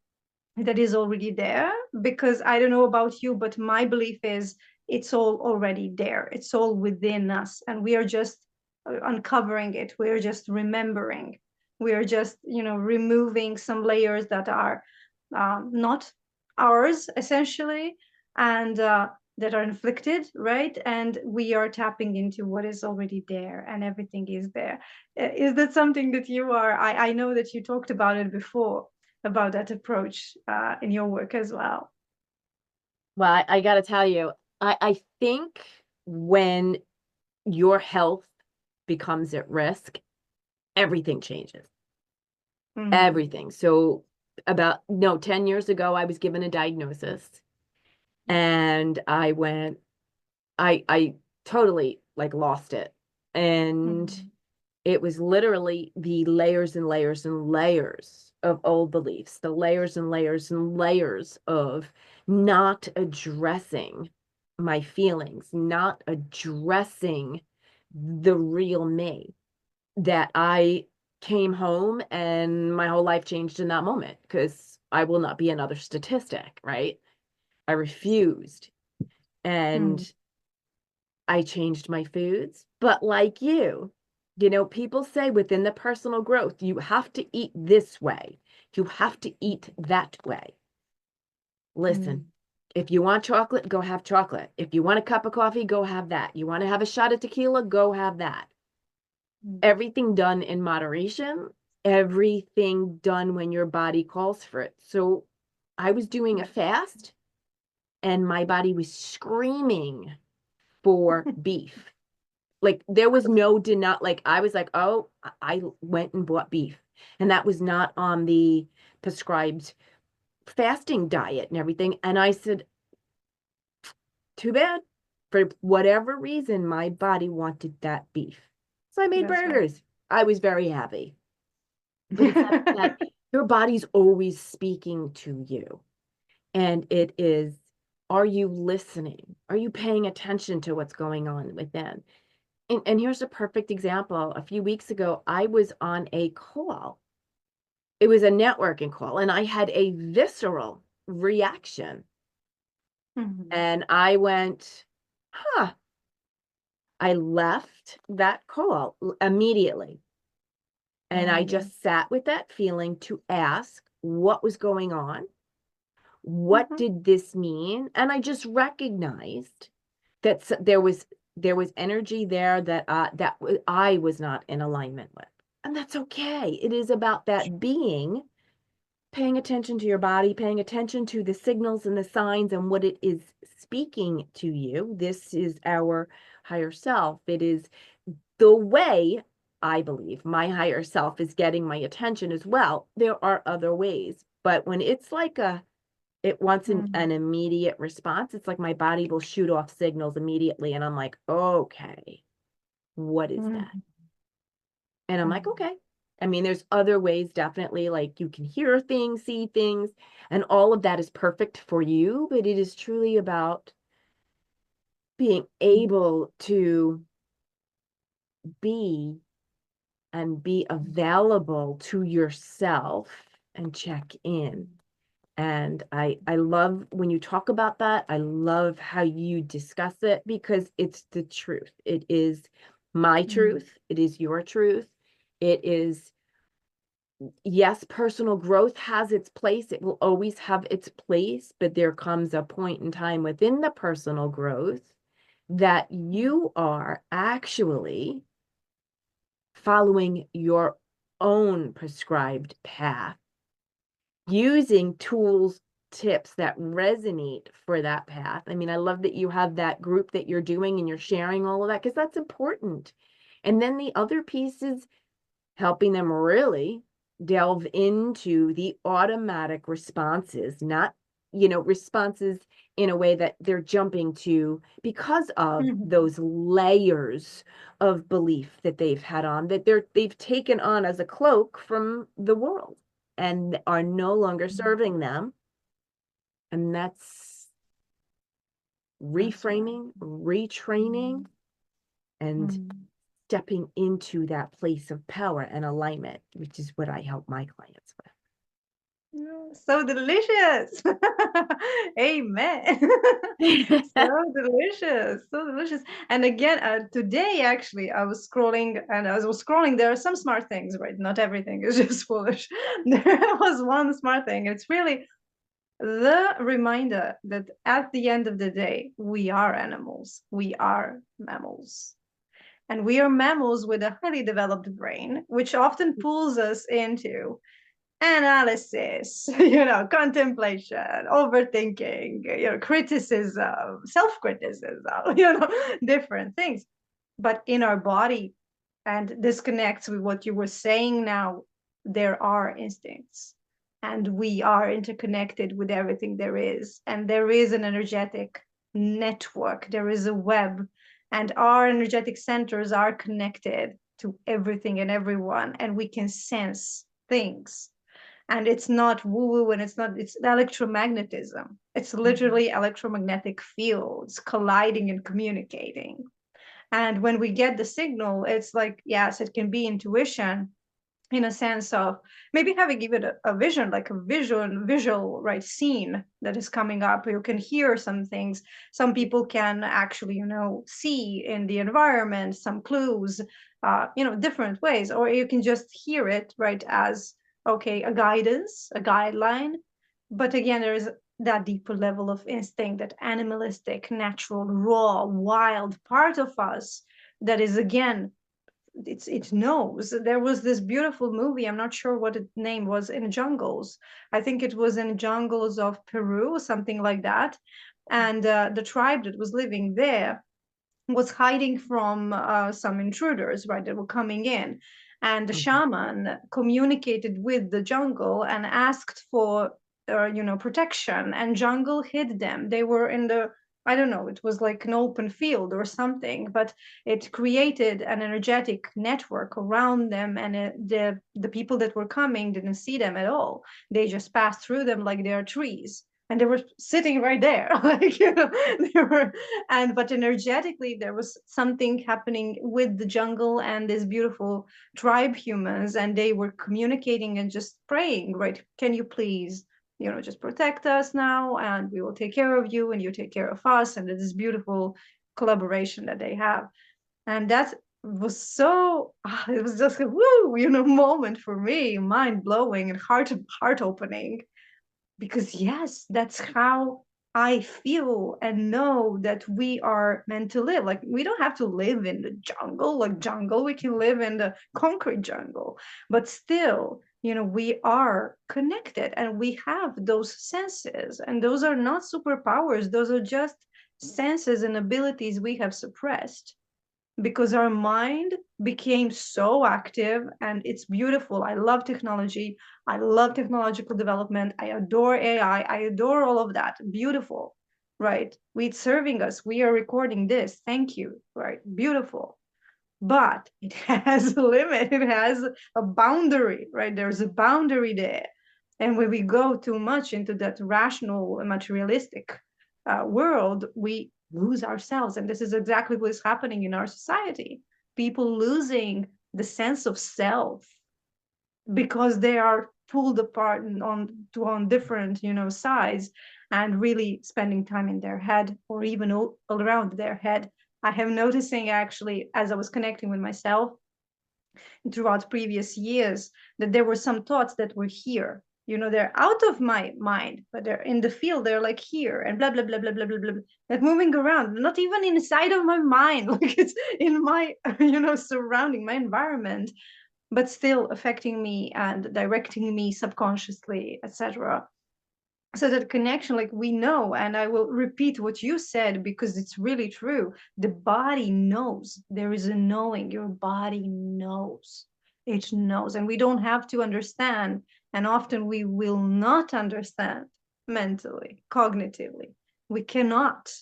that is already there. Because I don't know about you, but my belief is it's all already there. It's all within us, and we are just uncovering it. We are just remembering. We are just, removing some layers that are not ours, essentially, and that are inflicted, right? And we are tapping into what is already there, and everything is there. Is that something that you are? I know that you talked about it before, about that approach in your work as well. Well, I got to tell you, I think when your health becomes at risk, everything changes. Mm-hmm. Everything. So about, no, 10 years ago, I was given a diagnosis, and I totally like lost it. And Mm-hmm. it was literally the layers and layers and layers of old beliefs, the layers and layers and layers of not addressing my feelings, not addressing the real me, that I came home and my whole life changed in that moment, because I will not be another statistic, right? I refused. And Mm-hmm. I changed my foods. But like you, people say within the personal growth, you have to eat this way. You have to eat that way. Listen, if you want chocolate, go have chocolate. If you want a cup of coffee, go have that. You want to have a shot of tequila, go have that. Everything done in moderation, everything done when your body calls for it. So I was doing a fast, and my body was screaming for beef. Like there was no deny. Like I was like, oh, I went and bought beef, and that was not on the prescribed fasting diet and everything. And I said, too bad. For whatever reason, my body wanted that beef, so I made That's right. burgers. I was very happy. But it's that your body's always speaking to you, and it is. Are you listening? Are you paying attention to what's going on within? And here's a perfect example. A few weeks ago, I was on a call. It was a networking call, and I had a visceral reaction. Mhm. And I went, huh. I left that call immediately. And Yeah, I yeah. just sat with that feeling to ask what was going on. What Mhm. did this mean? And I just recognized that there was energy there that I was not in alignment with. And that's okay. It is about that being, paying attention to your body, paying attention to the signals and the signs and what it is speaking to you. This is our higher self. It is the way I believe my higher self is getting my attention as well, there are other ways. But when it's like it wants an Mm, immediate response, it's like my body will shoot off signals immediately. And I'm like, okay, what is mm, that? And I'm like, mm, okay. I mean, there's other ways, definitely, like you can hear things, see things, and all of that is perfect for you, but it is truly about being mm, able to be and be available to yourself and check in. And I love when you talk about that. I love how you discuss it because it's the truth. It is my mm, truth. It is your truth. It is, yes, personal growth has its place. It will always have its place, but there comes a point in time within the personal growth that you are actually following your own prescribed path, using tools, tips that resonate for that path. I mean, I love that you have that group that you're doing and you're sharing all of that because that's important. And then the other piece is helping them really delve into the automatic responses, not, responses in a way that they're jumping to because of mhm, those layers of belief that they've had on, that they've taken on as a cloak from the world and are no longer mm. serving them. And that's That's right. reframing, retraining, and Mm. stepping into that place of power and alignment, which is what I help my clients Mm, so delicious. Amen. So with. delicious. So delicious. And again, today actually I was scrolling and as I was scrolling, there are some smart things, right? Not everything is just foolish. There was one smart thing. It's really the reminder that at the end of the day, we are animals. We are mammals. And we are mammals with a highly developed brain, which often pulls us into analysis, contemplation, overthinking, criticism, self-criticism, different things. But in our body, and this connects with what you were saying now, there are instincts and we are interconnected with everything there is. And there is an energetic network, there is a web, and our energetic centers are connected to everything and everyone, and we can sense things, and it's not woo woo, and it's electromagnetism. It's Mhm. literally electromagnetic fields colliding and communicating. And when we get the signal, it's like, yes, it can be intuition in a sense of maybe having even a vision, like a visual right scene that is coming up. You can hear some things. Some people can actually, see in the environment some clues, different ways, or you can just hear it right as, okay, a guidance, a guideline. But again, there is that deeper level of instinct, that animalistic, natural, raw, wild part of us that is, again, it knows. There was this beautiful movie, I'm not sure what its name was, in jungles. I think it was in jungles of Peru, something like that. And the tribe that was living there was hiding from some intruders, right, that were coming in. And the Mhm. shaman communicated with the jungle and asked for, protection. And jungle hid them. They were in the, I don't know, it was like an open field or something, but it created an energetic network around them. And the people that were coming didn't see them at all. They just passed through them like they are trees. And they were sitting right there, like, they were, and but energetically there was something happening with the jungle and these beautiful tribe humans, and they were communicating and just praying, right? Can you please, just protect us now, and we will take care of you and you take care of us, and this beautiful collaboration that they have. And that was so, it was just a woo, moment for me, mind blowing and heart opening, because yes, that's how I feel and know that we are meant to live. Like, we don't have to live in the jungle, like jungle, we can live in the concrete jungle, but still, we are connected and we have those senses, and those are not superpowers, those are just senses and abilities we have suppressed. because our mind became so active, and it's beautiful. I love technology. I love technological development. I adore AI. I adore all of that. Beautiful, right? It's serving us. We are recording this. Thank you, right? Beautiful. But it has a limit. It has a boundary, right? There's a boundary there. And when we go too much into that rational and materialistic world, we lose ourselves. And this is exactly what is happening in our society. People losing the sense of self because they are pulled apart on different, sides, and really spending time in their head, or even all around their head. I have noticing, actually, as I was connecting with myself throughout previous years, that there were some thoughts that were here. They're out of my mind, but they're in the field. They're like here, and blah blah blah blah blah blah blah, like moving around, not even inside of my mind, like it's in my surrounding, my environment, but still affecting me and directing me subconsciously, etc. So that connection, like, we know, and I will repeat what you said because it's really true. The body knows. There is a knowing. Your body knows. It knows, and we don't have to understand. And often we will not understand mentally, cognitively. We cannot.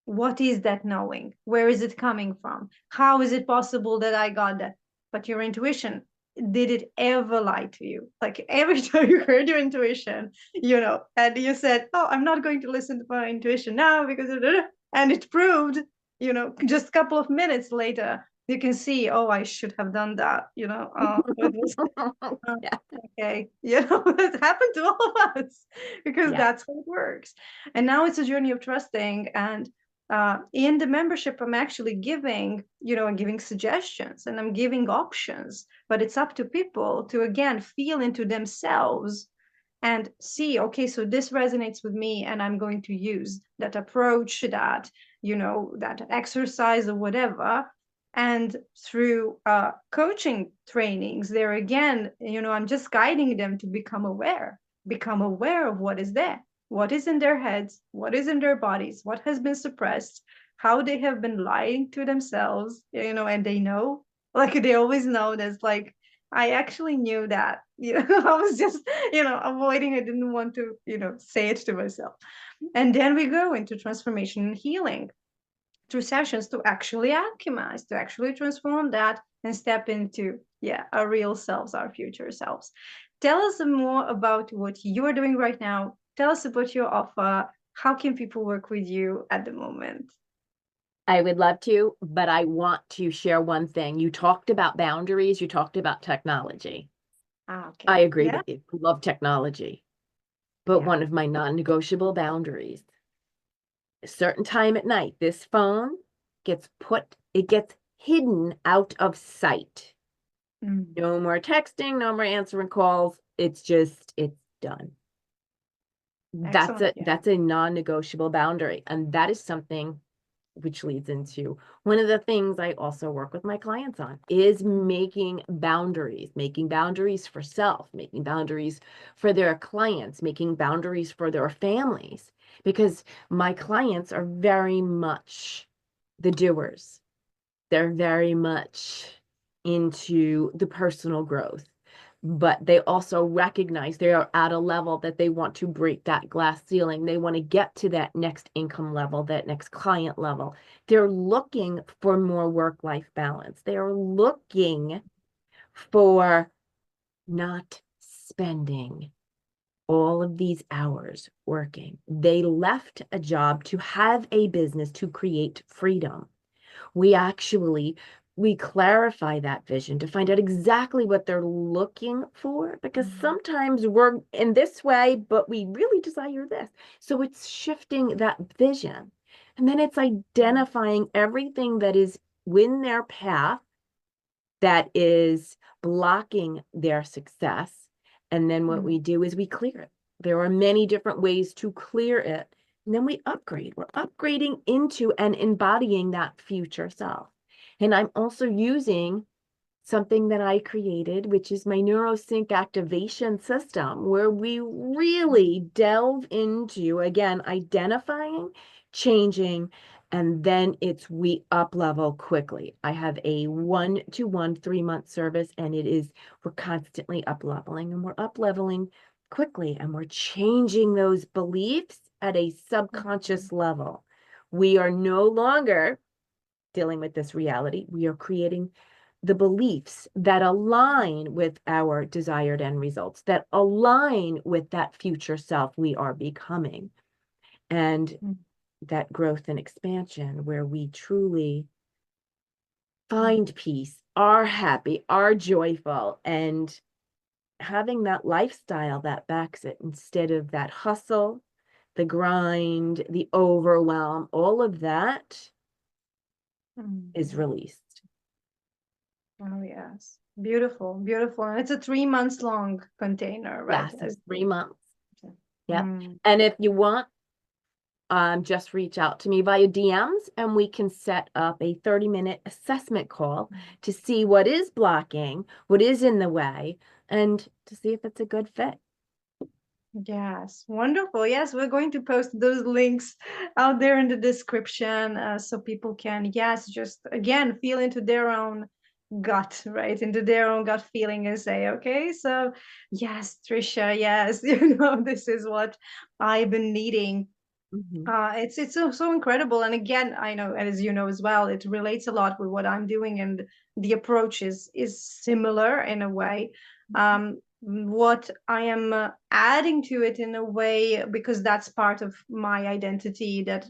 What is that knowing? Where is it coming from? How is it possible that I got that? But your intuition, did it ever lie to you? Like, every time you heard your intuition, and you said, "Oh, I'm not going to listen to my intuition now because," and it proved, just a couple of minutes later, you can see, "Oh, I should have done that." It was, uh, Yeah. okay, it happened to all of us because Yeah. that's how it works. And now it's a journey of trusting. And in the membership, I'm actually giving suggestions, and I'm giving options, but it's up to people to, again, feel into themselves and see, okay, so this resonates with me, and I'm going to use that approach, that exercise or whatever. And through coaching trainings, there again, I'm just guiding them to become aware of what is there, what is in their heads, what is in their bodies, what has been suppressed, how they have been lying to themselves, and they know, like, they always know. That's like, I actually knew that, I was just, avoiding. I didn't want to, say it to myself. And then we go into transformation and healing through sessions to actually alchemize, to actually transform that and step into, yeah, our real selves, our future selves. Tell us more about what you are doing right now. Tell us about your offer. How can people work with you at the moment? I would love to, but I want to share one thing. You talked about boundaries, you talked about technology. I Okay. agree Yeah. with you. Love technology. But Yeah. one of my non-negotiable boundaries, a certain time at night, this phone it gets hidden out of sight. Mm. No more texting, no more answering calls. It's done. Excellent. Yeah. That's a non-negotiable boundary. And that is something which leads into one of the things I also work with my clients on is making boundaries for self, making boundaries for their clients, making boundaries for their families, because my clients are very much the doers. They're very much into the personal growth, but they also recognize they are at a level that they want to break that glass ceiling. They want to get to that next income level, that next client level. They're looking for more work-life balance. They're looking for not spending all of these hours working. They left a job to have a business to create freedom. We actually we clarify that vision to find out exactly what they're looking for, because Mm. sometimes we're in this way but we really desire this. So it's shifting that vision, and then it's identifying everything that is in their path that is blocking their success. And then what we Mm. do is we clear it. There are many different ways to clear it. And then we upgrade. We're upgrading into and embodying that future self. And I'm also using something that I created, which is my neurosync activation system, where we really delve into, again, identifying, changing, And then it's we up level quickly. I have a 1-to-1 3-month service, and we're constantly up leveling, and we're up leveling quickly, and we're changing those beliefs at a subconscious level. We are no longer dealing with this reality. We are creating the beliefs that align with our desired end results, that align with that future self we are becoming. And that growth and expansion where we truly find peace, are happy, are joyful, and having that lifestyle that backs it instead of that hustle, the grind, the overwhelm, all of that is released. Oh, yes. Beautiful, beautiful. And it's a 3 months long container, right? Yes, it's 3 months. Yep. Mm. And if you want, just reach out to me via DMs and we can set up a 30-minute assessment call to see what is blocking, what is in the way, and to see if it's a good fit. Yes, wonderful. Yes, we're going to post those links out there in the description so people can, yes, just again, feel into their own gut, right? Into their own gut feeling and say, okay, so yes, Tricia, yes, this is what I've been needing. It's so incredible. And again, I know, as you know as well, it relates a lot with what I'm doing, and the approach is similar in a way. What I am adding to it in a way, because that's part of my identity that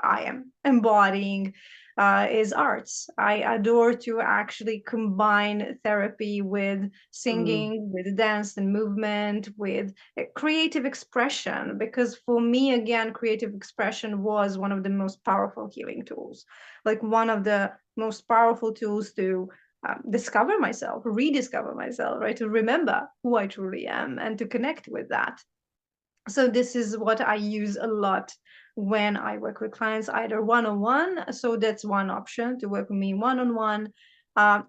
I am embodying, is arts. I adore to actually combine therapy with singing, with dance and movement, with creative expression, because for me, again, creative expression was one of the most powerful healing tools, like one of the most powerful tools to discover myself, rediscover myself, right? To remember who I truly am and to connect with that. So this is what I use a lot when I work with clients, either one-on-one. So that's one option, to work with me one-on-one.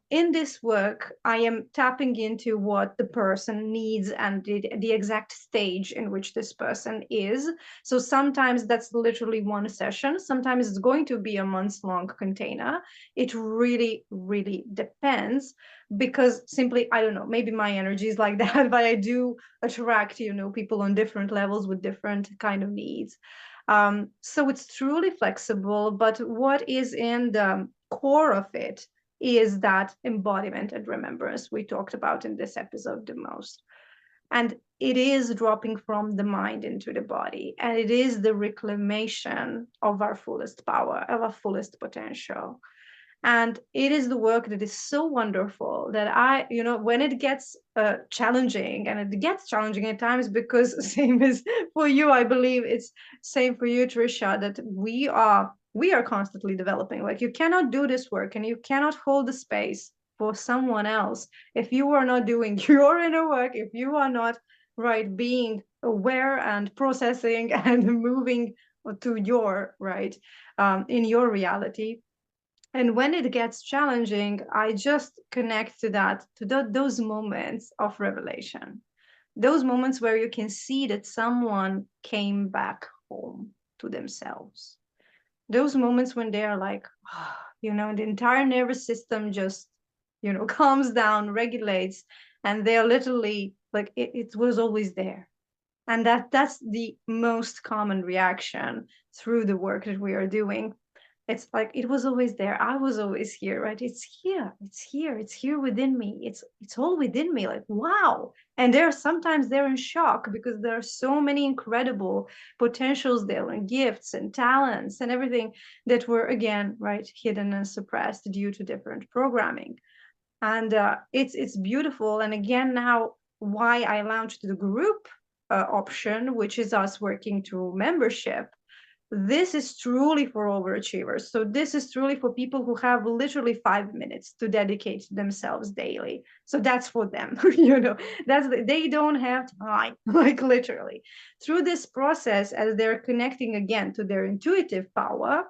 In this work, I am tapping into what the person needs and the exact stage in which this person is. So sometimes that's literally one session. Sometimes it's going to be a months-long container. It really, really depends, because simply, I don't know, maybe my energy is like that, but I do attract people on different levels with different kind of needs. So it's truly flexible, but what is in the core of it is that embodiment and remembrance we talked about in this episode the most. And it is dropping from the mind into the body, and it is the reclamation of our fullest power, of our fullest potential. And it is the work that is so wonderful that when it gets challenging, and it gets challenging at times, because same as for you, I believe it's same for you, Tricia, that we are constantly developing. Like, you cannot do this work and you cannot hold the space for someone else if you are not doing your inner work, if you are not right being aware and processing and moving to your right in your reality. And when it gets challenging, I just connect to that, to those moments of revelation, those moments where you can see that someone came back home to themselves. Those moments when they are like, the entire nervous system just, calms down, regulates, and they're literally like, it was always there. And that's the most common reaction through the work that we are doing. It's like, it was always there, I was always here, right? It's here within me, it's all within me, like, wow. And sometimes they're in shock, because there are so many incredible potentials there, and gifts and talents and everything that were, again, right, hidden and suppressed due to different programming. And it's beautiful. And again, now, why I launched the group option, which is us working through membership, this is truly for overachievers. So this is truly for people who have literally 5 minutes to dedicate themselves daily. So that's for them. They don't have time, like, literally. Through this process, as they're connecting again to their intuitive power,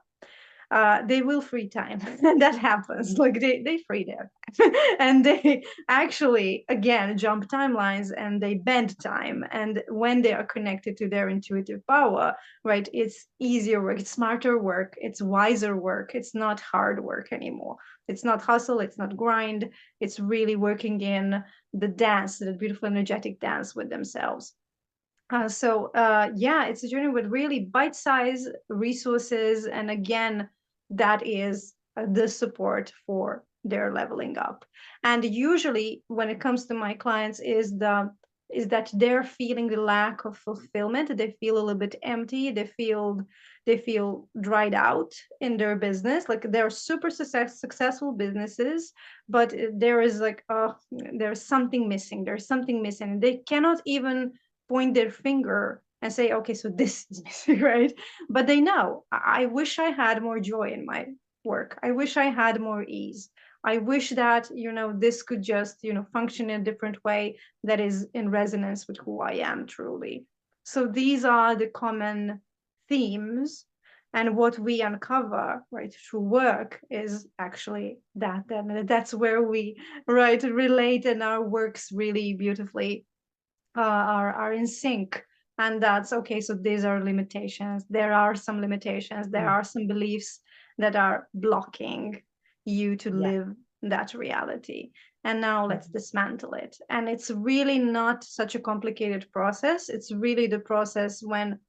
they will free time. And that happens. Like they free their time. And they actually again jump timelines and they bend time. And when they are connected to their intuitive power, right, it's easier work, it's smarter work, it's wiser work, it's not hard work anymore. It's not hustle, it's not grind, it's really working in the dance, the beautiful energetic dance with themselves. Yeah, it's a journey with really bite-sized resources, and again, that is the support for their leveling up. And usually, when it comes to my clients, is that they're feeling the lack of fulfillment. They feel a little bit empty. They feel dried out in their business. Like they're super successful businesses, but there is like, oh, there's something missing. There's something missing. They cannot even point their finger and say, okay, so this is missing, right? But they know, I wish I had more joy in my work. I wish I had more ease. I wish that, this could just, function in a different way that is in resonance with who I am truly. So these are the common themes. And what we uncover, right, through work is actually that's where we, right, relate, and our works really beautifully are in sync. And that's okay. So these are limitations. There are some limitations. There Mm. are some beliefs that are blocking you to Yeah. live that reality. And now let's Mhm. dismantle it. And it's really not such a complicated process. It's really the process when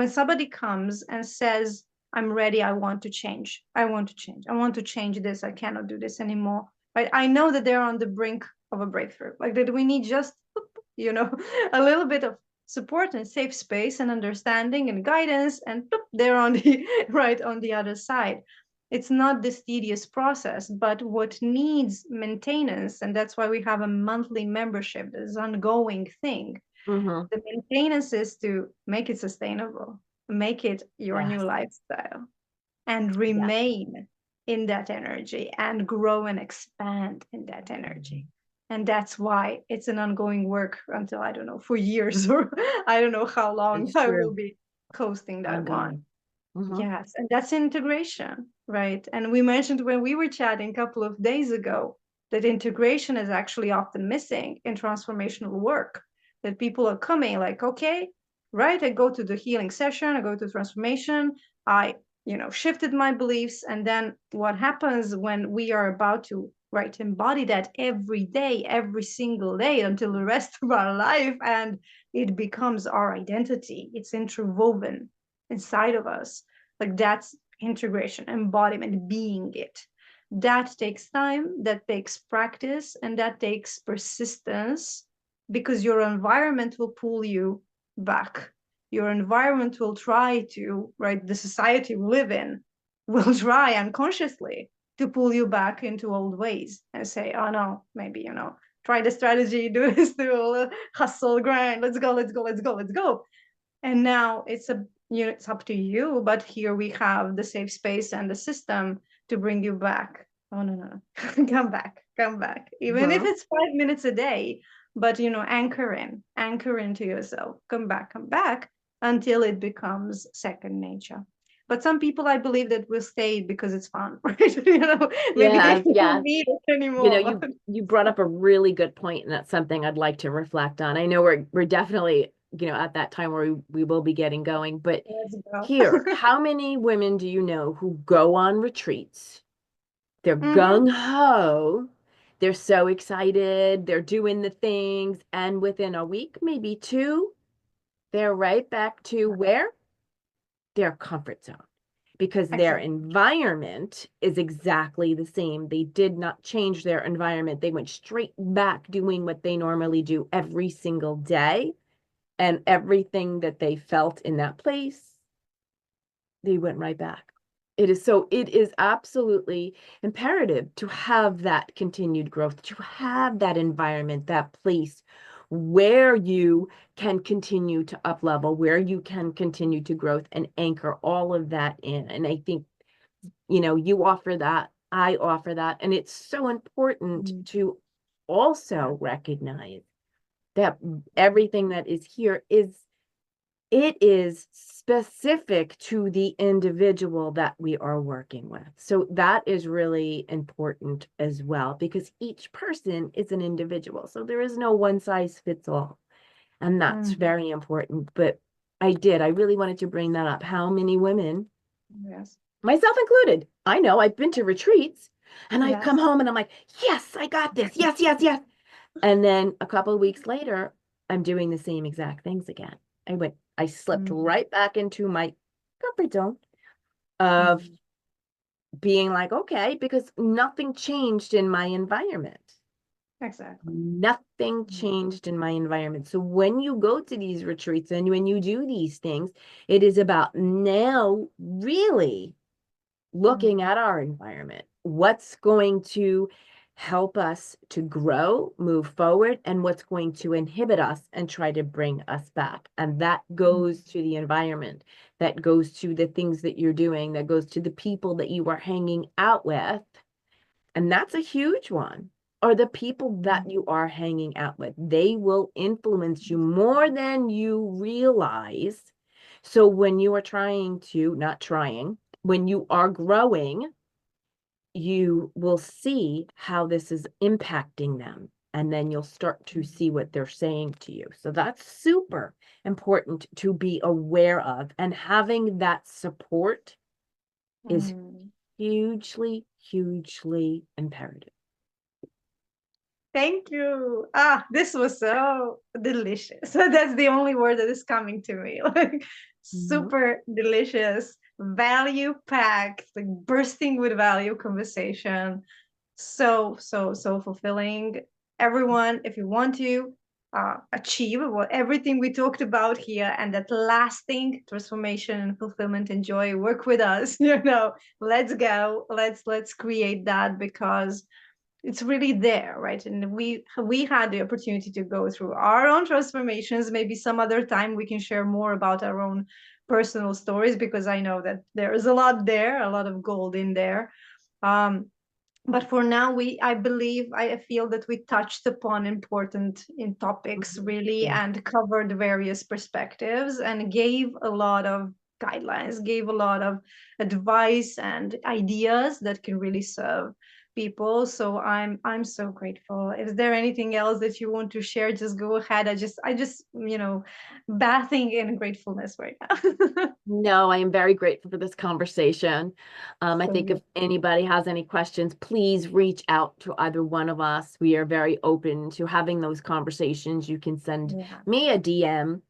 somebody comes and says, I'm ready, I want to change. I want to change. I want to change this. I cannot do this anymore. Right? I know that they're on the brink of a breakthrough. Like that we need just you know a little bit of support and safe space and understanding and guidance, and boop, they're on the right on the other side. It's not this tedious process, but what needs maintenance, and that's why we have a monthly membership, this ongoing thing. Mhm. The maintenance is to make it sustainable, make it your new Yes. lifestyle, and Yeah. remain in that energy and grow and expand in that energy. And that's why it's an ongoing work until, I don't know, for years, or I don't know how long It's I will true. be coasting that one. Ongoing. Mhm. Yes, and that's integration, right? And we mentioned when we were chatting a couple of days ago that integration is actually often missing in transformational work. That people are coming like, okay, right, I go to the healing session, I go to transformation, I, shifted my beliefs, and then what happens when we are about to, right, embody that every day, every single day until the rest of our life, and it becomes our identity. It's interwoven inside of us. Like that's integration, embodiment, being it. That takes time, that takes practice, and that takes persistence, because your environment will pull you back. Your environment will try to, right, the society we live in will try unconsciously to pull you back into old ways and say, oh no, maybe, try the strategy, do this, do hustle, grind, let's go, let's go, let's go, let's go. And now it's up to you, but here we have the safe space and the system to bring you back. Oh no, no, no. Come back, even if Mhm. it's 5 minutes a day. But anchor into yourself, come back until it becomes second nature. But some people, I believe, that will stay because it's fun, right? Maybe they Yeah, don't yeah. need it anymore. You brought up a really good point, and that's something I'd like to reflect on. I know we're definitely, at that time where we will be getting going, but Let's go. here, how many women do you know who go on retreats? They're Hmm. gung ho, they're so excited, they're doing the things, and within a week, maybe two, they're right back to where? Their comfort zone, because their Exactly. environment is exactly the same. They did not change their environment. They went straight back doing what they normally do every single day. And everything that they felt in that place, they went right back. It is absolutely imperative to have that continued growth, to have that environment, that place where you can continue to up level, where you can continue to growth and anchor all of that in. And I think, you offer that, I offer that. And it's so important Mm. to also recognize that everything that is here is It is specific to the individual that we are working with. So that is really important as well, because each person is an individual. So there is no one size fits all. And that's Mhm. very important. But I really wanted to bring that up. How many women, Yes. myself included, I know I've been to retreats and I've come Yes. home and I'm like, yes, I got this. Yes, yes, yes. And then a couple of weeks later, I'm doing the same exact things again. I slipped Mhm. right back into my comfort zone of Mhm. being like, okay, because nothing changed in my environment. Exactly. Nothing Mhm. changed in my environment. So when you go to these retreats and when you do these things, it is about now really looking Mhm. at our environment. What's going to help us to grow, move forward, and what's going to inhibit us and try to bring us back. And that goes to the environment, that goes to the things that you're doing, that goes to the people that you are hanging out with. And that's a huge one. Or the people that Mhm. you are hanging out with. They will influence you more than you realize. So when you are trying to, not trying, when you are growing, you will see how this is impacting them. And then you'll start to see what they're saying to you. So that's super important to be aware of. And having that support is Mhm. hugely, hugely imperative. Thank you. Ah, this was so delicious. So that's the only word that is coming to me. Like Mhm. super delicious, value packed, like bursting with value conversation. So, so, so fulfilling. Everyone, if you want to achieve what everything we talked about here and that lasting transformation and fulfillment and joy, work with us. Let's go. Let's create that because it's really there, right? And we had the opportunity to go through our own transformations. Maybe some other time we can share more about our own personal stories, because I know that there is a lot there, a lot of gold in there. But for now, I believe, I feel that we touched upon important in topics Mhm. really, Yeah. and covered various perspectives and gave a lot of guidelines, gave a lot of advice and ideas that can really serve people. So I'm so grateful. Is there anything else that you want to share? Just go ahead. I just bathing in gratefulness right now. No, I am very grateful for this conversation. I So think if good. anybody has any questions, please reach out to either one of us. We are very open to having those conversations. You can send Yeah. me a DM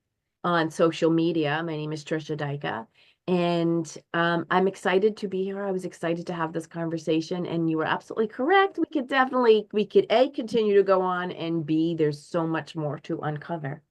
on social media. My name is Tricia Dycka, and I'm excited to be here. I was excited to have this conversation, and you were absolutely correct. We could A, continue to go on, and B, there's so much more to uncover.